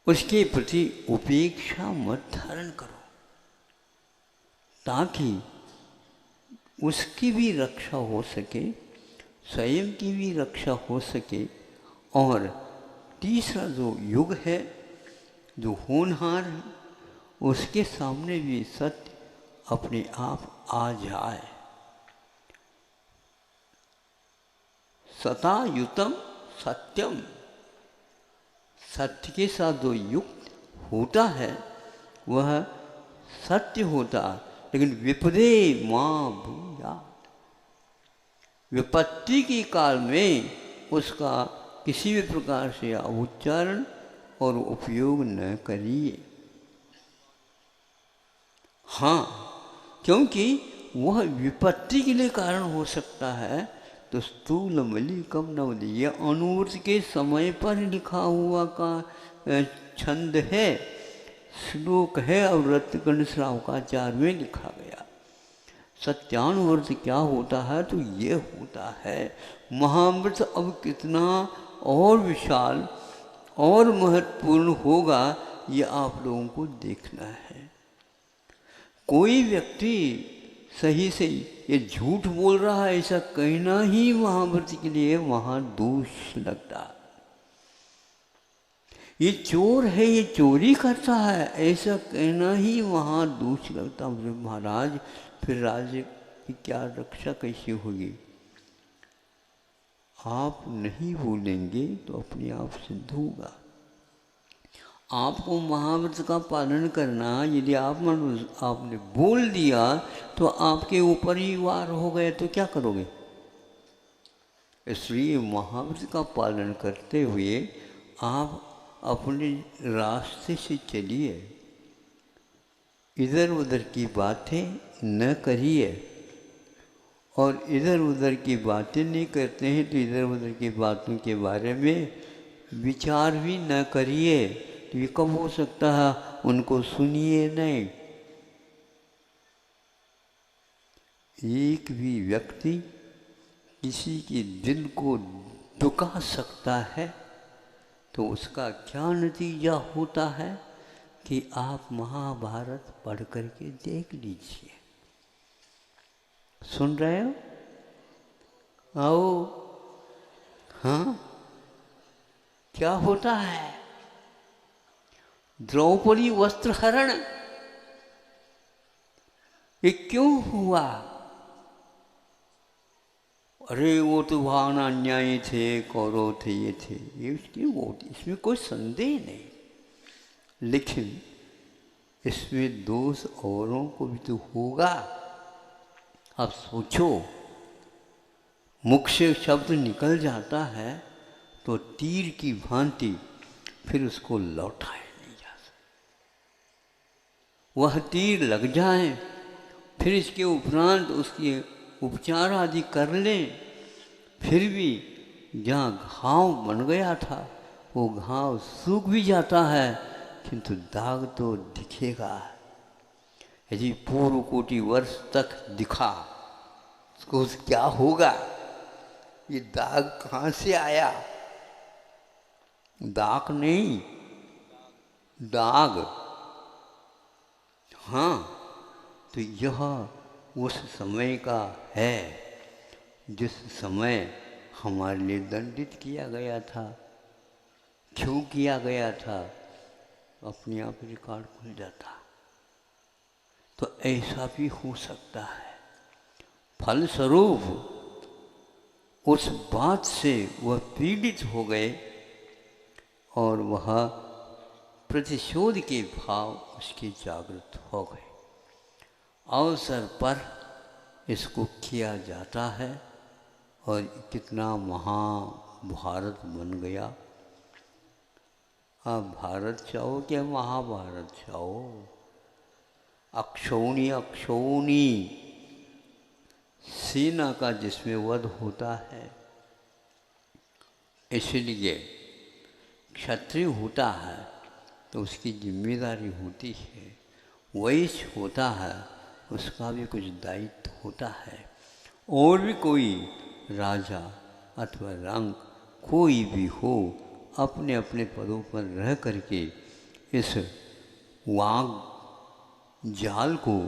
S1: उसके प्रति उपेक्षा मत धारण करो, ताकि उसकी भी रक्षा हो सके स्वयं की भी रक्षा हो सके, और तीसरा जो युग है, जो होनहार है, उसके सामने भी सत्य अपने आप आ जाए। सतायुतम सत्यम, सत्य के साथ जो युक्त होता है वह सत्य होता, लेकिन विपदे मां भूया, विपत्ति के काल में उसका किसी भी प्रकार से उच्चारण और उपयोग न करिए। हाँ, क्योंकि वह विपत्ति के लिए कारण हो सकता है। तो स्थूल मलिकम नवदि, यह अनुवृत्ति के समय पर लिखा हुआ का छंद है, श्लोक है, और रत्नकंड श्रावकाचार्य में लिखा गया। सत्यानुवर्त क्या होता है? तो ये होता है महामृत अब कितना और विशाल और महत्वपूर्ण होगा, ये आप लोगों को देखना है। कोई व्यक्ति सही से ये झूठ बोल रहा है ऐसा कहना ही महामृत के लिए महादोष लगता। ये चोर है, ये चोरी करता है, ऐसा कहना ही महादोष लगता। मुझे महाराज फिर राज्य की क्या रक्षा कैसे होगी? आप नहीं बोलेंगे तो अपने आप सिद्ध होगा। आपको महाव्रत का पालन करना, यदि आपने बोल दिया तो आपके ऊपर ही वार हो गए तो क्या करोगे? इसलिए महाव्रत का पालन करते हुए आप अपने रास्ते से चलिए, इधर उधर की बातें न करिए। और इधर उधर की बातें नहीं करते हैं तो इधर उधर की बातों के बारे में विचार भी न करिए। तो ये कब हो सकता है? उनको सुनिए नहीं। एक भी व्यक्ति किसी के दिल को दुखा सकता है तो उसका क्या नतीजा होता है कि आप महाभारत पढ़ करके देख लीजिए। सुन रहे हो? आओ। हाँ, क्या होता है? द्रौपदी वस्त्रहरण ये क्यों हुआ? अरे वो तो वहां अन्यायी थे, कौरव थे, ये थे, ये इसमें कोई संदेह नहीं, लेकिन इसमें दोष औरों को भी तो होगा। अब सोचो, मुख से शब्द निकल जाता है तो तीर की भांति फिर उसको लौटाया नहीं जा सकता। वह तीर लग जाए, फिर इसके उपरांत उसके उपचार आदि कर लें, फिर भी जहाँ घाव बन गया था वो घाव सूख भी जाता है, किंतु दाग तो दिखेगा। यदि पूर्व कोटि वर्ष तक दिखा उसको क्या होगा? ये दाग कहाँ से आया? दाग नहीं, दाग। हाँ, तो यह उस समय का है जिस समय हमारे लिए दंडित किया गया था। क्यों किया गया था? अपने आप रिकॉर्ड खुल जाता। तो ऐसा भी हो सकता है। फलस्वरूप उस बात से वह पीड़ित हो गए और वह प्रतिशोध के भाव उसके जागृत हो गए। अवसर पर इसको किया जाता है और कितना महाभारत बन गया। आप भारत चाहो क्या महाभारत चाहो? अक्षौणी अक्षौणी सेना का जिसमें वध होता है, इसलिए क्षत्रिय होता है तो उसकी जिम्मेदारी होती है, वैश्य होता है उसका भी कुछ दायित्व होता है, और भी कोई राजा अथवा रंग कोई भी हो अपने अपने पदों पर रह करके इस वाग जाल को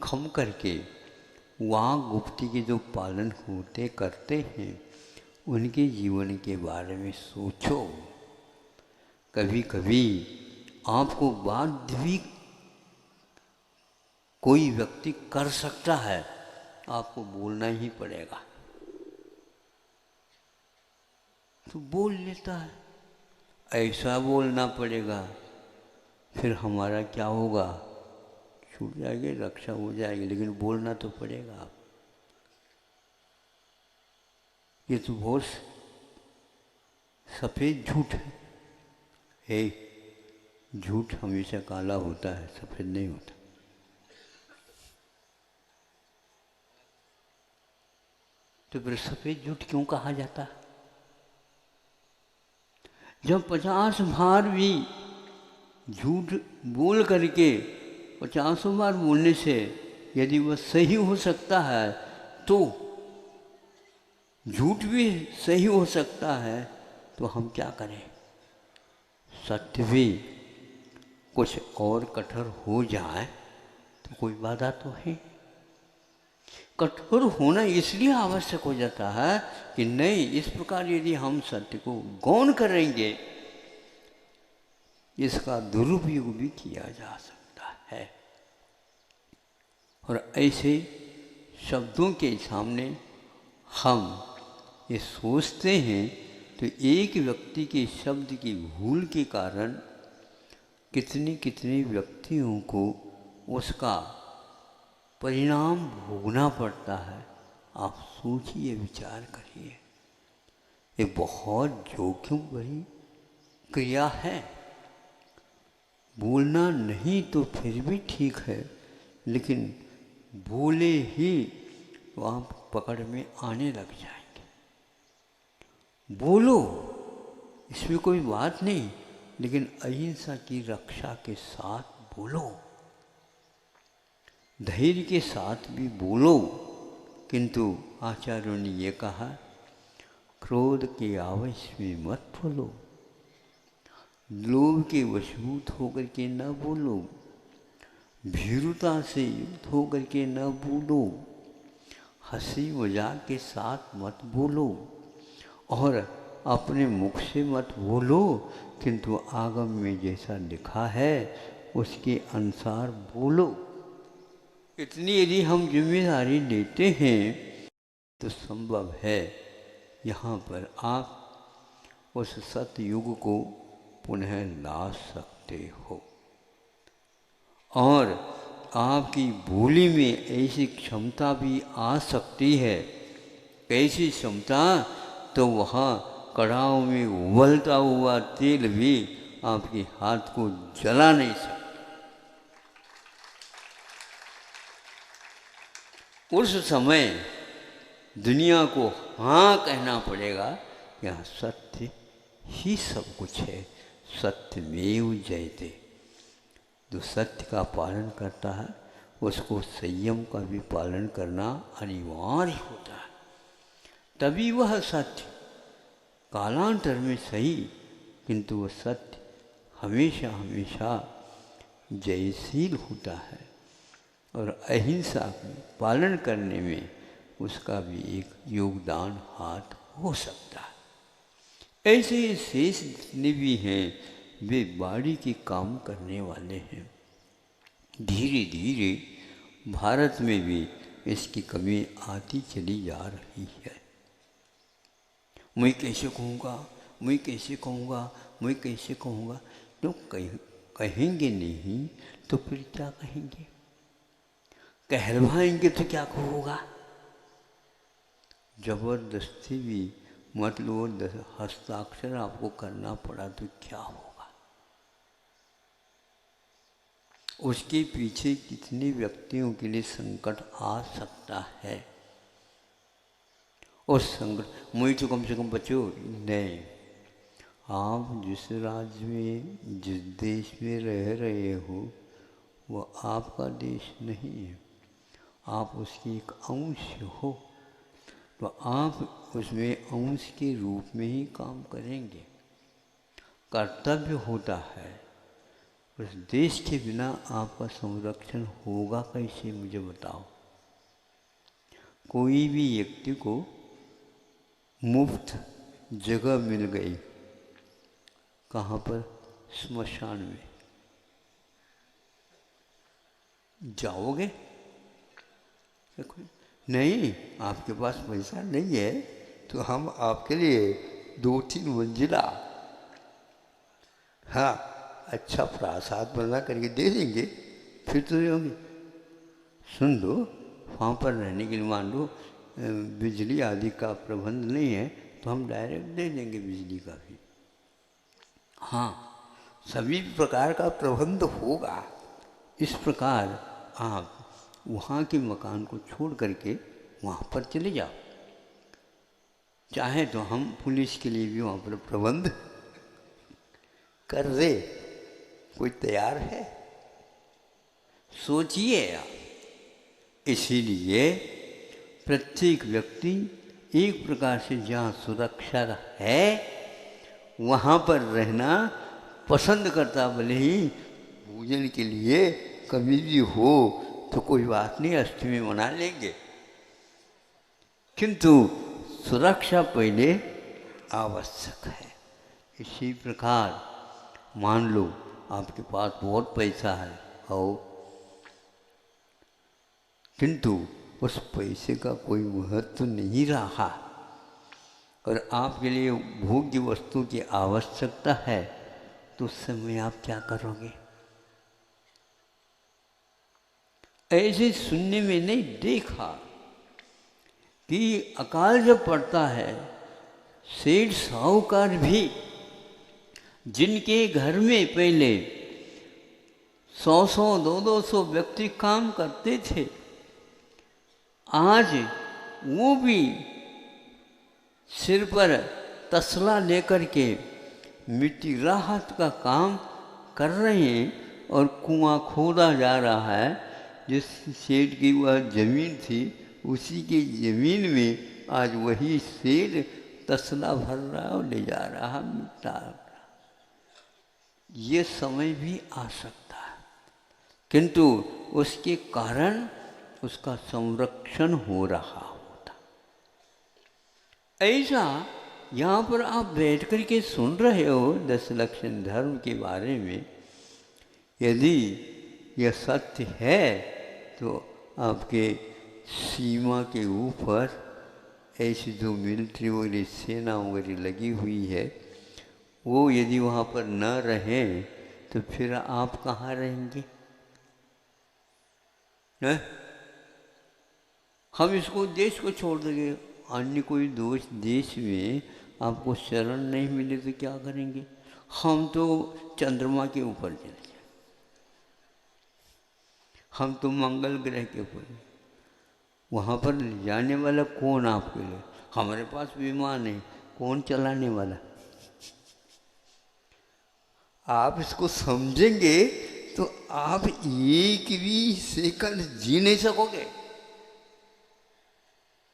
S1: खम करके वाक गुप्ती के जो पालन होते करते हैं उनके जीवन के बारे में सोचो। कभी कभी आपको बाध्य भी कोई व्यक्ति कर सकता है, आपको बोलना ही पड़ेगा, तो बोल लेता है। ऐसा बोलना पड़ेगा, फिर हमारा क्या होगा, छूट जाएगी, रक्षा हो जाएगी, लेकिन बोलना तो पड़ेगा आप। ये तो बहुत सफ़ेद झूठ है। झूठ हमेशा काला होता है, सफ़ेद नहीं होता। तो फिर सफ़ेद झूठ क्यों कहा जाता है? जब 50 बार भी झूठ बोल करके 50 बार बोलने से यदि वह सही हो सकता है तो झूठ भी सही हो सकता है, तो हम क्या करें? सत्य भी कुछ और कठोर हो जाए तो कोई बाधा तो है। कठोर होना इसलिए आवश्यक हो जाता है कि नहीं, इस प्रकार यदि हम सत्य को गौण करेंगे, इसका दुरुपयोग भी किया जा सकता है। और ऐसे शब्दों के सामने हम ये सोचते हैं तो एक व्यक्ति के शब्द की भूल के कारण कितने कितने व्यक्तियों को उसका परिणाम भोगना पड़ता है। आप सोचिए, विचार करिए, ये बहुत जोखिम भरी क्रिया है। बोलना नहीं तो फिर भी ठीक है, लेकिन बोले ही तो आप पकड़ में आने लग जाएंगे। बोलो, इसमें कोई बात नहीं, लेकिन अहिंसा की रक्षा के साथ बोलो, धैर्य के साथ भी बोलो। किंतु आचार्यों ने ये कहा, क्रोध के आवेश में मत बोलो, लोभ के वशीभूत होकर के न बोलो, भीरुता से युक्त होकर के न बोलो, हंसी मजाक के साथ मत बोलो, और अपने मुख से मत बोलो, किंतु आगम में जैसा लिखा है उसके अनुसार बोलो। इतनी यदि हम जिम्मेदारी लेते हैं तो संभव है यहाँ पर आप उस सतयुग को पुनः ला सकते हो। और आपकी बोली में ऐसी क्षमता भी आ सकती है, ऐसी क्षमता तो वहाँ कड़ाह में उबलता हुआ तेल भी आपके हाथ को जला नहीं सकता। उस समय दुनिया को हाँ कहना पड़ेगा, यह सत्य ही सब कुछ है, सत्यमेव जयते। जो सत्य का पालन करता है उसको संयम का भी पालन करना अनिवार्य होता है, तभी वह सत्य कालांतर में सही, किंतु वह सत्य हमेशा हमेशा जयशील होता है। और अहिंसा का पालन करने में उसका भी एक योगदान हाथ हो सकता है। ऐसे शेष जितने भी हैं वे बाड़ी के काम करने वाले हैं। धीरे धीरे भारत में भी इसकी कमी आती चली जा रही है। मैं कैसे कहूँगा, मैं कैसे कहूँगा, मैं कैसे कहूँगा, तो कहेंगे नहीं तो फिर क्या कहेंगे? कहलवाएंगे तो क्या होगा? जबरदस्ती भी मतलब हस्ताक्षर आपको करना पड़ा तो क्या होगा? उसके पीछे कितने व्यक्तियों के लिए संकट आ सकता है। उस संकट मुझे तो कम से कम बचो नहीं। आप जिस राज्य में, जिस देश में रह रहे हो, वह आपका देश नहीं है, आप उसकी एक अंश हो, तो आप उसमें अंश के रूप में ही काम करेंगे। कर्तव्य होता है। उस देश के बिना आपका संरक्षण होगा कैसे, मुझे बताओ। कोई भी व्यक्ति को मुफ्त जगह मिल गई, कहाँ पर? स्मशान में। जाओगे? देखो, नहीं, आपके पास पैसा नहीं है तो हम आपके लिए 2-3 मंजिला, हाँ, अच्छा प्रासाद बना करके दे देंगे, फिर तो रहोगे। सुन लो, वहाँ पर रहने के लिए मान लो बिजली आदि का प्रबंध नहीं है तो हम डायरेक्ट दे देंगे बिजली का भी। हाँ, सभी प्रकार का प्रबंध होगा। इस प्रकार आप वहाँ के मकान को छोड़ करके वहाँ पर चले जाओ। चाहे तो हम पुलिस के लिए भी वहाँ पर प्रबंध कर दे। कोई तैयार है? सोचिए आप। इसीलिए प्रत्येक व्यक्ति एक प्रकार से जहाँ सुरक्षा है वहाँ पर रहना पसंद करता। भले ही भोजन के लिए कभी भी हो तो कोई बात नहीं, अष्टमी में मना लेंगे, किंतु सुरक्षा पहले आवश्यक है। इसी प्रकार मान लो आपके पास बहुत पैसा है और किंतु उस पैसे का कोई महत्व नहीं रहा और आपके लिए भोग्य वस्तु की आवश्यकता है, तो उस समय आप क्या करोगे? ऐसे सुनने में नहीं देखा कि अकाल जब पड़ता है, सेठ साहूकार भी जिनके घर में पहले 100-100, 200-200 व्यक्ति काम करते थे, आज वो भी सिर पर तसला लेकर के मिट्टी राहत का काम कर रहे हैं और कुआं खोदा जा रहा है। जिस सेठ की वह जमीन थी उसी की जमीन में आज वही सेठ तसला भर रहा और ले जा रहा मिट्टा। ये समय भी आ सकता है, किंतु उसके कारण उसका संरक्षण हो रहा होता। ऐसा यहाँ पर आप बैठ कर के सुन रहे हो 10 लक्षण धर्म के बारे में। यदि यह सत्य है तो आपके सीमा के ऊपर ऐसी जो मिलिट्री वगैरह सेना वगैरह लगी हुई है, वो यदि वहाँ पर न रहें तो फिर आप कहाँ रहेंगे? न? हम इसको देश को छोड़ देंगे, अन्य कोई देश में आपको शरण नहीं मिले तो क्या करेंगे? हम तो चंद्रमा के ऊपर चले जाए, हम तो मंगल ग्रह के ऊपर, वहाँ पर जाने वाला कौन आपके लिए? हमारे पास विमान है, कौन चलाने वाला? आप इसको समझेंगे तो आप एक भी सेकंड जी नहीं सकोगे।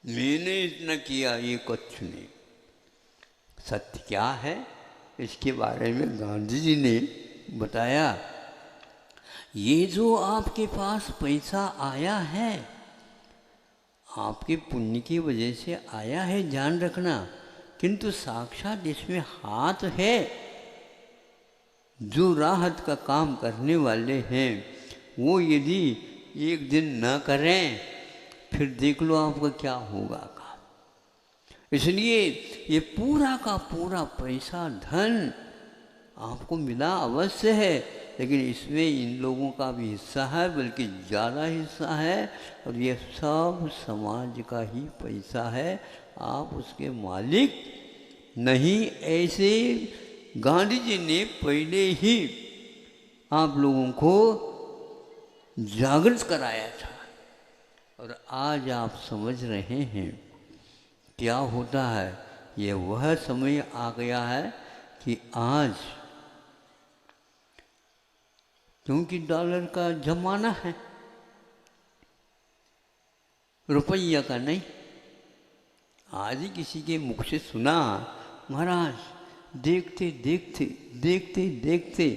S1: मैंने इतना किया, ये कुछ नहीं। सत्य क्या है इसके बारे में गांधी जी ने बताया। ये जो आपके पास पैसा आया है, आपके पुण्य की वजह से आया है, ध्यान रखना, किंतु साक्षात इसमें हाथ है। जो राहत का काम करने वाले हैं वो यदि एक दिन न करें फिर देख लो आपका क्या होगा काम। इसलिए ये पूरा का पूरा पैसा धन आपको मिला अवश्य है, लेकिन इसमें इन लोगों का भी हिस्सा है, बल्कि ज़्यादा हिस्सा है, और ये सब समाज का ही पैसा है, आप उसके मालिक नहीं। ऐसे गांधी जी ने पहले ही आप लोगों को जागृत कराया था और आज आप समझ रहे हैं क्या होता है। ये वह समय आ गया है कि आज, क्योंकि डॉलर का जमाना है, रुपया का नहीं। आज ही किसी के मुख से सुना, महाराज देखते देखते देखते देखते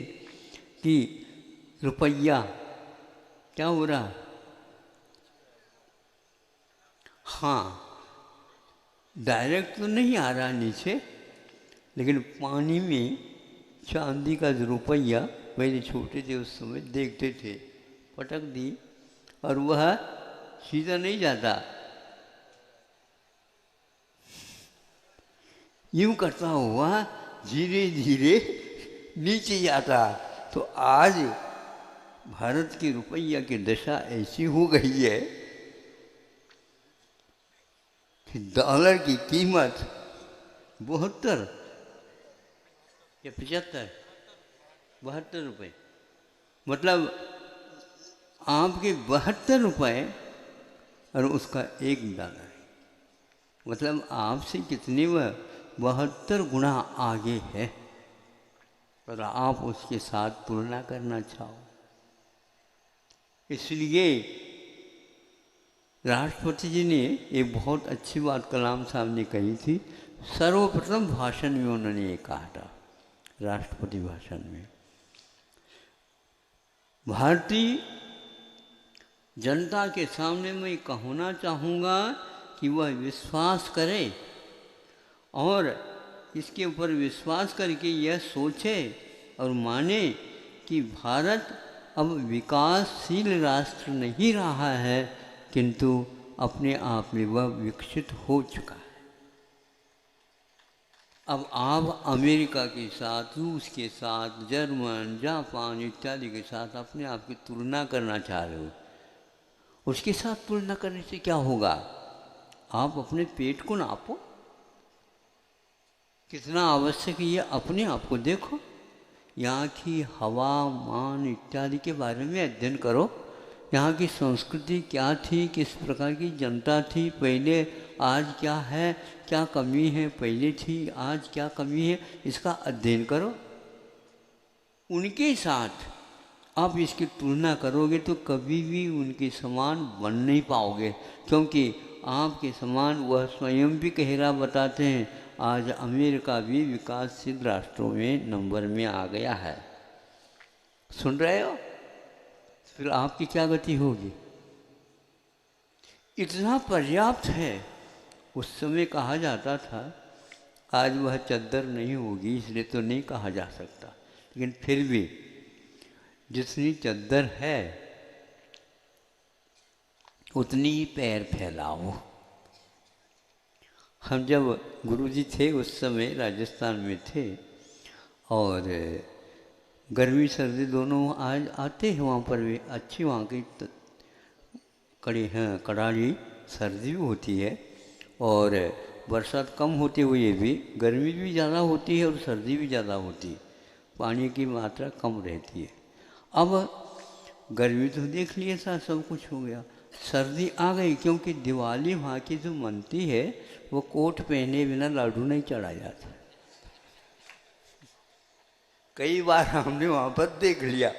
S1: कि रुपया क्या हो रहा, हाँ, डायरेक्ट तो नहीं आ रहा नीचे, लेकिन पानी में चांदी का रुपया पहले छोटे थे उस समय देखते थे, पटक दी और वह सीधा नहीं जाता, यूं करता हुआ धीरे धीरे नीचे जाता। तो आज भारत की रुपया की दशा ऐसी हो गई है कि डॉलर की कीमत 72 या 72 रुपये, मतलब आपके 72 रुपये और उसका $1, मतलब आपसे कितने वह 72 गुना आगे है, और आप उसके साथ तुलना करना चाहो। इसलिए राष्ट्रपति जी ने एक बहुत अच्छी बात कलाम साहब ने कही थी, सर्वप्रथम भाषण में उन्होंने ये कहा था, राष्ट्रपति भाषण में, भारतीय जनता के सामने मैं कहना चाहूँगा कि वह विश्वास करे और इसके ऊपर विश्वास करके यह सोचे और माने कि भारत अब विकासशील राष्ट्र नहीं रहा है, किंतु अपने आप में वह विकसित हो चुका है। अब आप अमेरिका के साथ, रूस के साथ, जर्मन, जापान इत्यादि के साथ अपने आप की तुलना करना चाह रहे हो। उसके साथ तुलना करने से क्या होगा? आप अपने पेट को नापो, कितना आवश्यक है ये अपने आप को देखो, यहाँ की हवा मान इत्यादि के बारे में अध्ययन करो, यहाँ की संस्कृति क्या थी, किस प्रकार की जनता थी पहले, आज क्या है, क्या कमी है पहले थी, आज क्या कमी है, इसका अध्ययन करो। उनके साथ आप इसकी तुलना करोगे तो कभी भी उनके समान बन नहीं पाओगे, क्योंकि आपके समान वह स्वयं भी कहरा बताते हैं, आज अमेरिका भी विकासशील राष्ट्रों में नंबर में आ गया है। सुन रहे हो? फिर आपकी क्या गति होगी? इतना पर्याप्त है। उस समय कहा जाता था, आज वह चद्दर नहीं होगी इसलिए तो नहीं कहा जा सकता, लेकिन फिर भी जितनी चद्दर है उतनी ही पैर फैलाओ। हम जब गुरुजी थे उस समय राजस्थान में थे, और गर्मी सर्दी दोनों आज आते हैं वहाँ पर भी, अच्छी वहाँ की कड़ाली सर्दी भी होती है, और बरसात कम होते हुए भी गर्मी भी ज़्यादा होती है और सर्दी भी ज़्यादा होती है, पानी की मात्रा कम रहती है। अब गर्मी तो देख लिया था, सब कुछ हो गया, सर्दी आ गई, क्योंकि दिवाली वहाँ की जो मनती है वो कोट पहने बिना लाडू नहीं चढ़ा जाता। कई बार हमने वहाँ पर देख लिया।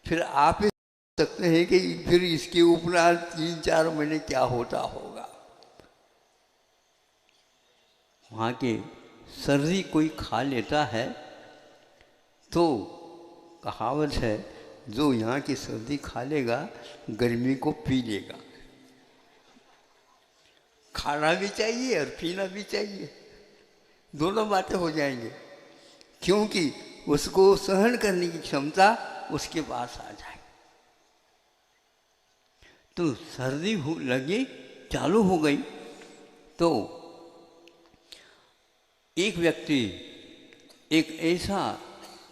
S1: फिर आप ही सकते हैं कि फिर इसके उपरांत 3-4 महीने क्या होता होगा। वहाँ की सर्दी कोई खा लेता है तो कहावत है, जो यहाँ की सर्दी खा लेगा गर्मी को पी लेगा। खाना भी चाहिए और पीना भी चाहिए, दोनों बातें हो जाएंगे, क्योंकि उसको सहन करने की क्षमता उसके पास आ जाए। तो सर्दी लगी, चालू हो गई, तो एक व्यक्ति एक ऐसा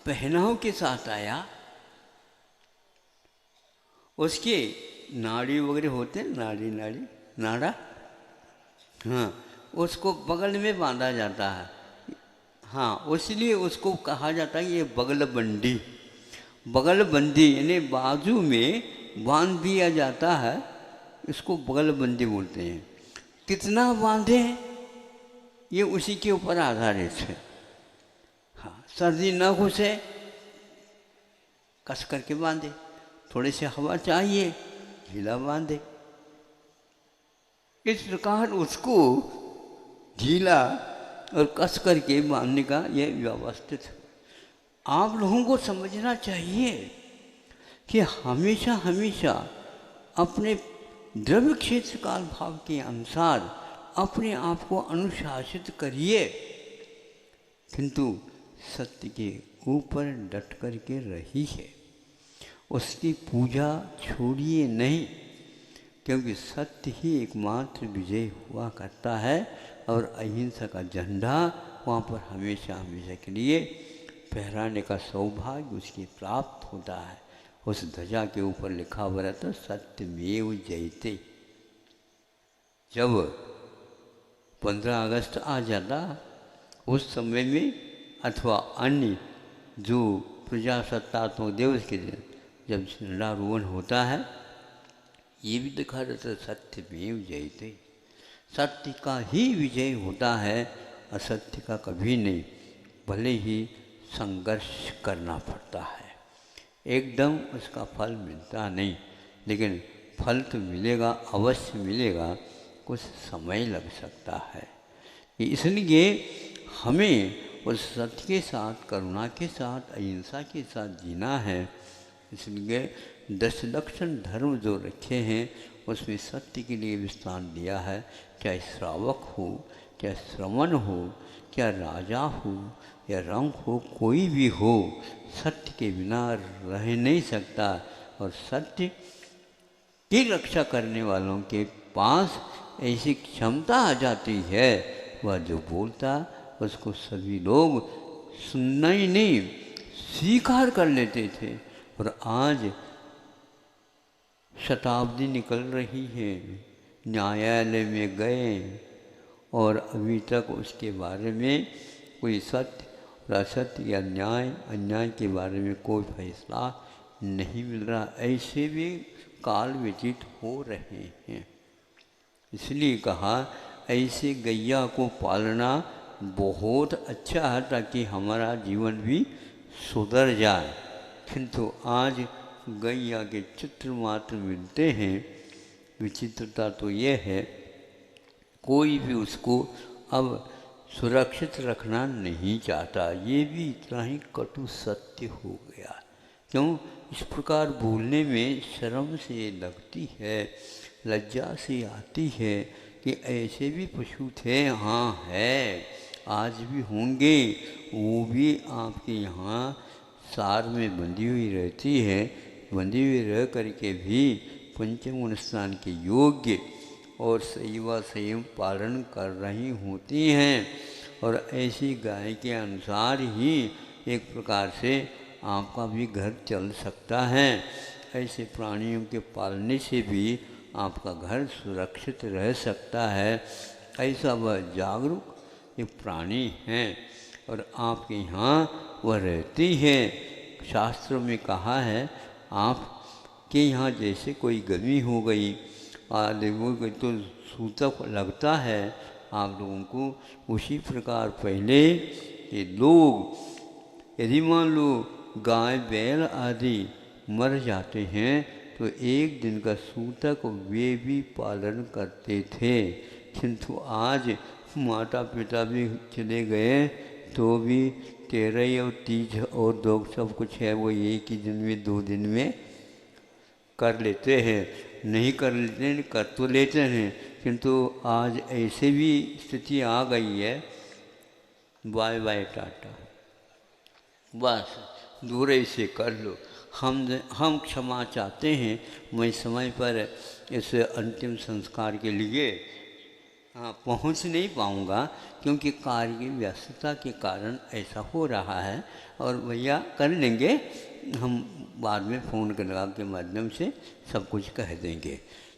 S1: पहनाव के साथ आया, उसके नाड़ी वगैरह होते, नाड़ा, हाँ, उसको बगल में बांधा जाता है, हाँ, इसलिए उसको कहा जाता है ये बगलबंदी। बगलबंदी यानी बाजू में बांध दिया जाता है, इसको बगलबंदी बोलते हैं। कितना बांधे ये उसी के ऊपर आधारित है। हाँ, सर्दी न घुसे कस करके बांधे, थोड़ी सी हवा चाहिए ढीला बांधे। इस प्रकार उसको ढीला और कस करके बांधने का यह व्यवस्थित है। आप लोगों को समझना चाहिए कि हमेशा हमेशा अपने द्रव्य क्षेत्र काल भाव के अनुसार अपने आप को अनुशासित करिए, किंतु सत्य के ऊपर डट कर के रहिए, उसकी पूजा छोड़िए नहीं, क्योंकि सत्य ही एकमात्र विजय हुआ करता है और अहिंसा का झंडा वहाँ पर हमेशा हमेशा के लिए फहराने का सौभाग्य उसकी प्राप्त होता है। उस ध्वजा के ऊपर लिखा हुआ रहता सत्यमेव जयते। जब 15 अगस्त आ जाता उस समय में, अथवा अन्य जो प्रजासत्तात्मक दिवस के दिन जब झंडारोहण होता है, ये भी दिखा देता है सत्यमेव जयते। सत्य का ही विजय होता है, असत्य का कभी नहीं, भले ही संघर्ष करना पड़ता है, एकदम उसका फल मिलता नहीं, लेकिन फल तो मिलेगा, अवश्य मिलेगा, कुछ समय लग सकता है। इसलिए हमें उस सत्य के साथ, करुणा के साथ, अहिंसा के साथ जीना है। इसलिए 10 लक्षण धर्म जो रखे हैं उसमें सत्य के लिए विस्तार दिया है। चाहे श्रावक हो, चाहे श्रमण हो, क्या राजा हो या रंग हो, कोई भी हो, सत्य के बिना रह नहीं सकता। और सत्य की रक्षा करने वालों के पास ऐसी क्षमता आ जाती है, वह जो बोलता उसको सभी लोग सुनना ही नहीं, स्वीकार कर लेते थे। और आज शताब्दी निकल रही है, न्यायालय में गए और अभी तक उसके बारे में कोई सत्य और असत्य या न्याय अन्याय के बारे में कोई फैसला नहीं मिल रहा। ऐसे भी काल व्यतीत हो रहे हैं। इसलिए कहा ऐसे गैया को पालना बहुत अच्छा है, ताकि हमारा जीवन भी सुधर जाए। किंतु आज गैया के चित्र मात्र मिलते हैं। विचित्रता तो ये है, कोई भी उसको अब सुरक्षित रखना नहीं चाहता। ये भी इतना ही कटु सत्य हो गया। क्यों? इस प्रकार बोलने में शर्म से लगती है, लज्जा से आती है कि ऐसे भी पशु थे। हाँ है, आज भी होंगे, वो भी आपके यहाँ सार में बंधी हुई रहती है, बंधी हुई रह करके भी पंचम स्नान के योग्य और सेवा संयम पालन कर रही होती हैं। और ऐसी गाय के अनुसार ही एक प्रकार से आपका भी घर चल सकता है। ऐसे प्राणियों के पालने से भी आपका घर सुरक्षित रह सकता है। ऐसा वह जागरूक एक प्राणी है और आपके यहाँ वह रहती है। शास्त्रों में कहा है, आपके यहाँ जैसे कोई गर्मी हो गई, लोगों को तो सूतक लगता है आप लोगों को, उसी प्रकार पहले ये लोग यदि मान लो गाय बैल आदि मर जाते हैं तो एक दिन का सूतक वे भी पालन करते थे। किंतु आज माता पिता भी चले गए तो भी 13 और 30 और 2 सब कुछ है वो एक ही दिन में 2 दिन में कर लेते हैं। नहीं कर लेते हैं, कर तो लेते हैं, किंतु आज ऐसे भी स्थिति आ गई है, बाय बाय टाटा, बस दूर से कर लो। हम क्षमा चाहते हैं, मैं समय पर इस अंतिम संस्कार के लिए पहुंच नहीं पाऊंगा, क्योंकि कार्य की व्यस्तता के कारण ऐसा हो रहा है। और भैया कर लेंगे, हम बाद में फ़ोन लगा के माध्यम से सब कुछ कह देंगे।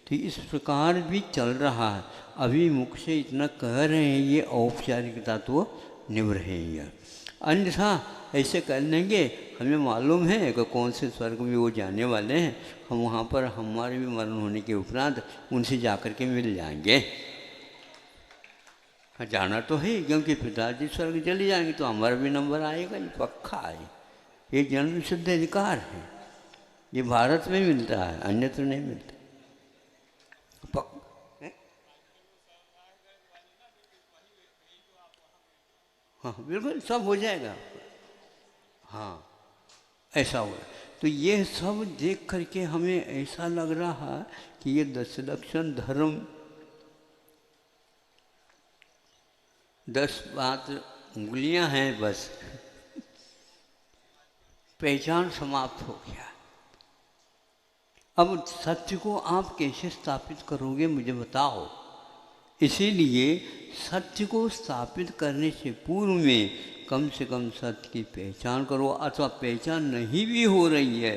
S1: तो इस प्रकार भी चल रहा है। अभी मुख से इतना कह रहे हैं, ये औपचारिकता तो निभ रही है। अन्यथा ऐसे कर लेंगे, हमें मालूम है कि कौन से स्वर्ग में वो जाने वाले हैं, हम वहाँ पर हमारे भी मरण होने के उपरांत उनसे जाकर के मिल जाएंगे। जाना तो है, क्योंकि पिताजी स्वर्ग चले जाएंगे तो हमारा भी नंबर आएगा, ये पक्का है, ये जन्म सिद्ध अधिकार है, ये भारत में मिलता है, अन्यत्र नहीं मिलता। हाँ बिल्कुल सब हो जाएगा। हाँ ऐसा हुआ, तो ये सब देख करके हमें ऐसा लग रहा कि ये 10 लक्षण धर्म 10 बात उंगलियां हैं, बस पहचान समाप्त हो गया। अब सत्य को आप कैसे स्थापित करोगे, मुझे बताओ। इसीलिए सत्य को स्थापित करने से पूर्व में कम से कम सत्य की पहचान करो, अथवा पहचान नहीं भी हो रही है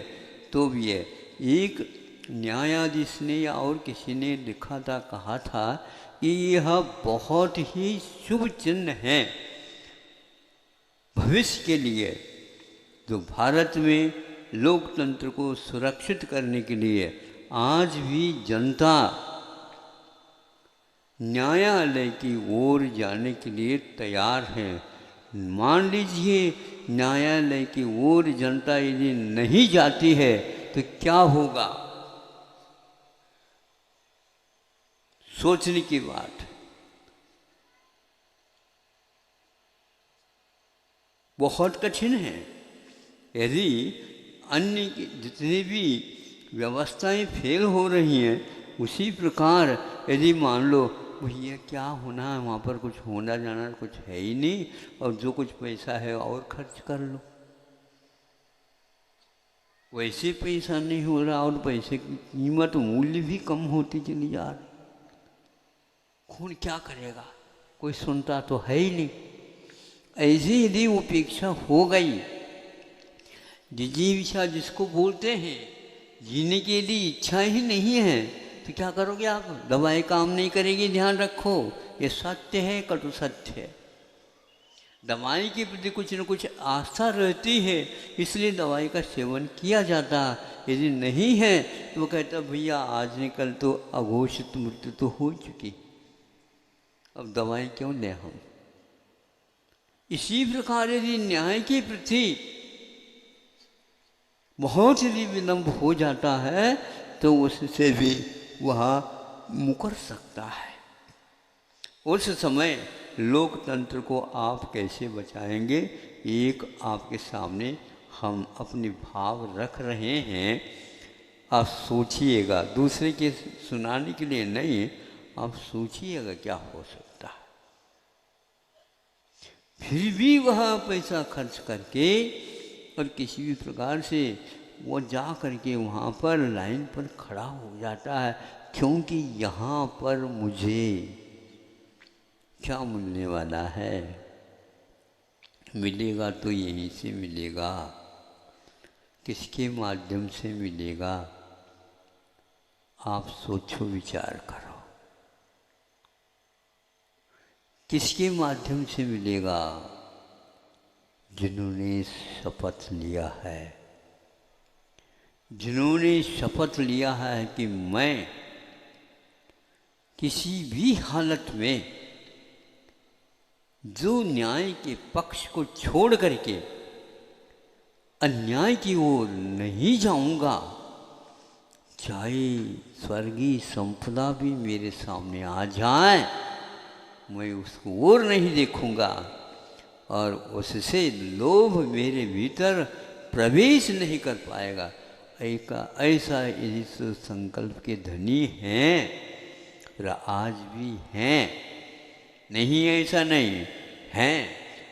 S1: तो भी है। एक न्यायाधीश ने या और किसी ने लिखा था, कहा था कि यह बहुत ही शुभ चिन्ह है भविष्य के लिए, जो भारत में लोकतंत्र को सुरक्षित करने के लिए आज भी जनता न्यायालय की ओर जाने के लिए तैयार है। मान लीजिए न्यायालय की ओर जनता यदि नहीं जाती है तो क्या होगा, सोचने की बात। बहुत कठिन है। यदि अन्य जितनी भी व्यवस्थाएं फेल हो रही हैं, उसी प्रकार यदि मान लो भैया क्या होना है, वहाँ पर कुछ होना जाना कुछ है ही नहीं, और जो कुछ पैसा है और खर्च कर लो, वैसे पैसा नहीं हो रहा और पैसे की कीमत मूल्य भी कम होती चली जा रही। कौन क्या करेगा, कोई सुनता तो है ही नहीं। ऐसी यदि उपेक्षा हो गई, जिजीविषा जिसको बोलते हैं, जीने के लिए इच्छा ही नहीं है, तो क्या करोगे आप? दवाई काम नहीं करेगी, ध्यान रखो, ये सत्य है, कटु सत्य है। दवाई के प्रति कुछ न कुछ आस्था रहती है, इसलिए दवाई का सेवन किया जाता। यदि नहीं है तो वो कहता भैया आज नहीं कल तो अघोषित मृत्यु तो हो चुकी, अब दवाई क्यों लें हम। इसी प्रकार यदि न्याय के प्रति बहुत यदि विलंब हो जाता है तो उससे भी वह मुकर सकता है। उस समय लोकतंत्र को आप कैसे बचाएंगे, एक आपके सामने हम अपने भाव रख रहे हैं, आप सोचिएगा। दूसरे के सुनाने के लिए नहीं, आप सोचिएगा क्या हो सकता है। फिर भी वह पैसा खर्च करके और किसी भी प्रकार से वो जा करके वहाँ पर लाइन पर खड़ा हो जाता है, क्योंकि यहाँ पर मुझे क्या मिलने वाला है, मिलेगा तो यहीं से मिलेगा। किसके माध्यम से मिलेगा, आप सोचो विचार करो। किसके माध्यम से मिलेगा? जिन्होंने शपथ लिया है, जिन्होंने शपथ लिया है कि मैं किसी भी हालत में जो न्याय के पक्ष को छोड़ करके अन्याय की ओर नहीं जाऊंगा, चाहे स्वर्गीय संपदा भी मेरे सामने आ जाए, मैं उसको और नहीं देखूंगा और उससे लोभ मेरे भीतर प्रवेश नहीं कर पाएगा। ऐसा यदि संकल्प के धनी हैं और आज भी हैं, नहीं ऐसा नहीं हैं।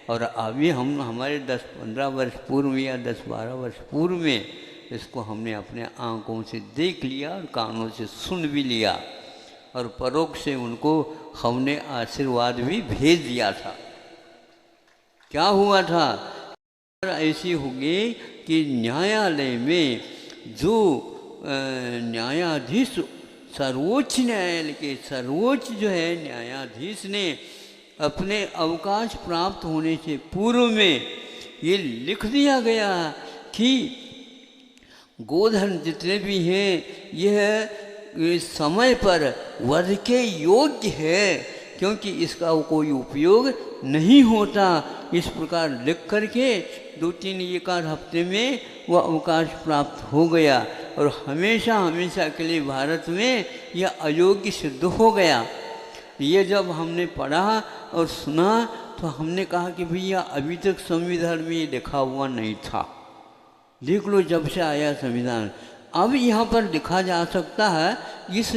S1: और अभी हम हमारे 10-15 वर्ष पूर्व या 10-12 वर्ष पूर्व में इसको हमने अपने आंखों से देख लिया और कानों से सुन भी लिया, और परोक्ष से उनको हमने आशीर्वाद भी भेज दिया था। क्या हुआ था? ऐसी होगी कि न्यायालय में जो न्यायाधीश, सर्वोच्च न्यायालय के सर्वोच्च जो है न्यायाधीश ने अपने अवकाश प्राप्त होने से पूर्व में ये लिख दिया गया कि गोधन जितने भी हैं यह समय पर वध के योग्य है, क्योंकि इसका कोई उपयोग नहीं होता। इस प्रकार लिख करके 2-3 एक आध हफ्ते में वह अवकाश प्राप्त हो गया और हमेशा हमेशा के लिए भारत में यह अयोग्य सिद्ध हो गया। ये जब हमने पढ़ा और सुना तो हमने कहा कि भैया अभी तक संविधान में ये लिखा हुआ नहीं था, देख लो जब से आया संविधान। अब यहाँ पर लिखा जा सकता है इस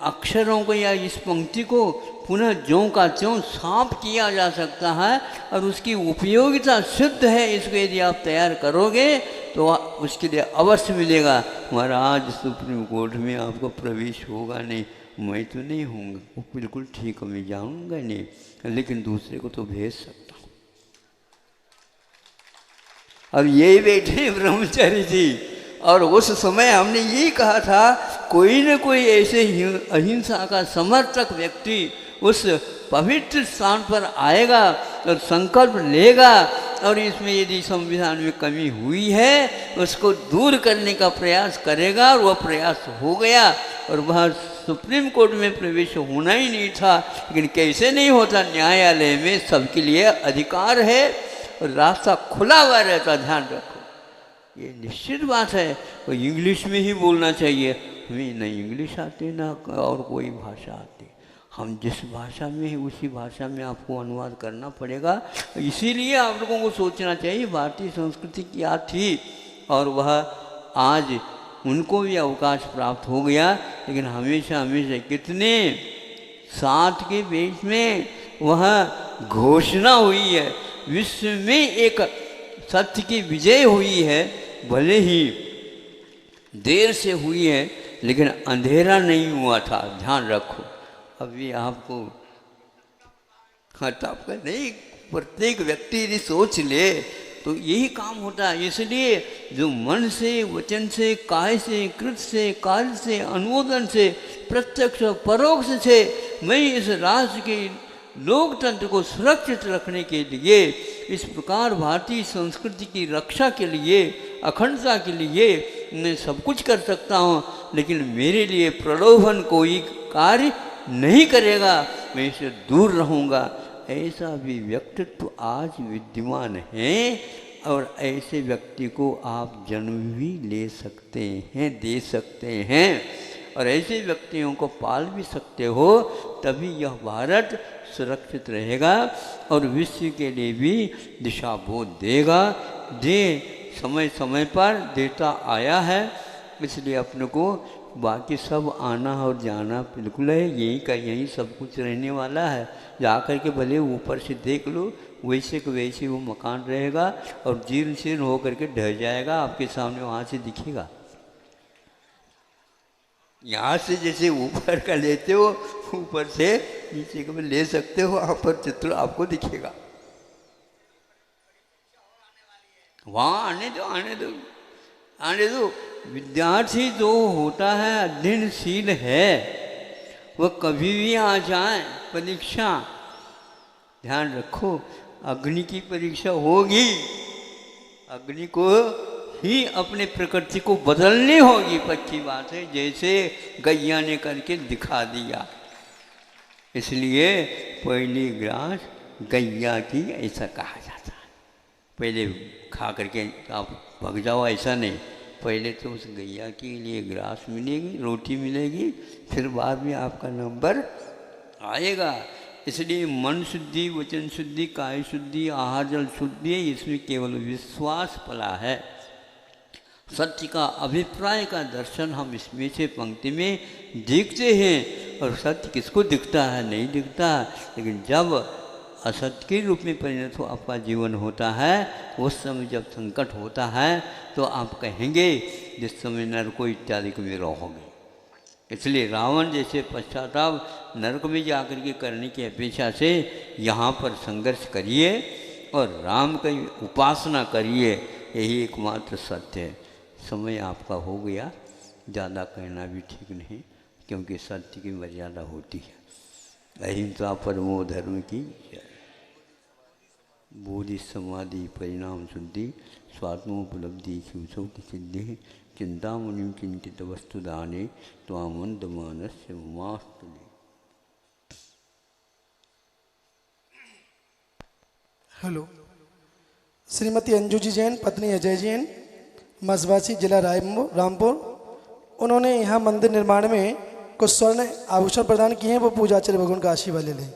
S1: अक्षरों को या इस पंक्ति को पुनः ज्यों का त्यों साफ किया जा सकता है और उसकी उपयोगिता सिद्ध है। इसको यदि आप तैयार करोगे तो उसके लिए अवश्य मिलेगा। महाराज सुप्रीम कोर्ट में आपको प्रवेश होगा नहीं, मैं तो नहीं होऊंगा, वो बिल्कुल ठीक, मैं जाऊंगा नहीं, लेकिन दूसरे को तो भेज सकता हूँ। और यही बैठे ब्रह्मचारी जी, और उस समय हमने यही कहा था कोई न कोई ऐसे अहिंसा का समर्थक व्यक्ति उस पवित्र स्थान पर आएगा और संकल्प लेगा और इसमें यदि संविधान में कमी हुई है उसको दूर करने का प्रयास करेगा। और वह प्रयास हो गया और वह सुप्रीम कोर्ट में प्रवेश होना ही नहीं था। लेकिन कैसे नहीं होता, न्यायालय में सबके लिए अधिकार है और रास्ता खुला हुआ रहता। ध्यान रखो, ये निश्चित बात है। वो इंग्लिश में ही बोलना चाहिए, हमें न इंग्लिश आती ना और कोई भाषा आती, हम जिस भाषा में है उसी भाषा में आपको अनुवाद करना पड़ेगा। इसीलिए आप लोगों को सोचना चाहिए भारतीय संस्कृति क्या थी और वह आज उनको भी अवकाश प्राप्त हो गया। लेकिन हमेशा हमेशा कितने 7 के बीच में वह घोषणा हुई है, विश्व में एक सत्य की विजय हुई है। भले ही देर से हुई है लेकिन अंधेरा नहीं हुआ था। ध्यान रखो, अभी आपको खताब का नहीं, प्रत्येक व्यक्ति यदि सोच ले तो यही काम होता है। इसलिए जो मन से, वचन से, काय से, कृत से, कार्य से, अनुमोदन से, प्रत्यक्ष परोक्ष से मैं इस राष्ट्र के लोकतंत्र को सुरक्षित रखने के लिए, इस प्रकार भारतीय संस्कृति की रक्षा के लिए, अखंडता के लिए मैं सब कुछ कर सकता हूँ। लेकिन मेरे लिए प्रलोभन कोई कार्य नहीं करेगा, मैं इससे दूर रहूँगा। ऐसा भी व्यक्तित्व आज विद्यमान है और ऐसे व्यक्ति को आप जन्म भी ले सकते हैं, दे सकते हैं और ऐसे व्यक्तियों को पाल भी सकते हो। तभी यह भारत सुरक्षित रहेगा और विश्व के लिए भी दिशा बोध देगा। समय समय पर देता आया है, इसलिए अपने को बाकी सब आना और जाना बिल्कुल है, यहीं का यहीं सब कुछ रहने वाला है। जाकर के भले ऊपर से देख लो, वैसे को वैसे वो मकान रहेगा और जीर्ण शीर्ण होकर के ढह जाएगा, आपके सामने वहाँ से दिखेगा। यहाँ से जैसे ऊपर का लेते हो, ऊपर से नीचे का ले सकते हो, वहाँ पर चित्र आपको दिखेगा। वहाँ आने दो, आने दो, आने दो। विद्यार्थी जो होता है, अध्ययनशील है, वह कभी भी आ जाए परीक्षा। ध्यान रखो, अग्नि की परीक्षा होगी, अग्नि को ही अपने प्रकृति को बदलनी होगी। पक्की बात है, जैसे गैया ने करके दिखा दिया। इसलिए पहली ग्रास गैया की ऐसा कहा जाता है। पहले खा करके आप भग जाओ, ऐसा नहीं। पहले तो उस गैया के लिए ग्रास मिलेगी, रोटी मिलेगी, फिर बाद में आपका नंबर आएगा। इसलिए मन शुद्धि, वचन शुद्धि, काय शुद्धि, आहार जल शुद्धि, इसमें केवल विश्वास पला है। सत्य का अभिप्राय का दर्शन हम इसमें से पंक्ति में देखते हैं। और सत्य किसको दिखता है? नहीं दिखता। लेकिन जब असत्य के रूप में परिणत हो आपका जीवन होता है, उस समय जब संकट होता है तो आप कहेंगे जिस समय नरको इत्यादि में रहोगे। इसलिए रावण जैसे पश्चाताप नरक में जाकर के करने की अपेक्षा से यहाँ पर संघर्ष करिए और राम की उपासना करिए, यही एकमात्र सत्य है। समय आपका हो गया, ज़्यादा कहना भी ठीक नहीं, क्योंकि सत्य की मर्यादा होती है। अहिंसा परमो धर्म की बोधि समाधि परिणाम शुद्धि स्वात्मोपलब्धि शिवसौ की सिद्धि चिंता मुनि चिंतित वस्तुदाने त्वामंद मानस्य मास्तु।
S2: हेलो, श्रीमती अंजू जी जैन, पत्नी अजय जैन, मसवासी, जिला रामपुर। उन्होंने यहाँ मंदिर निर्माण में कुछ स्वर्ण आभूषण प्रदान किए हैं, वो पूजा आचार्य भगवान का आशीर्वाद ले लें।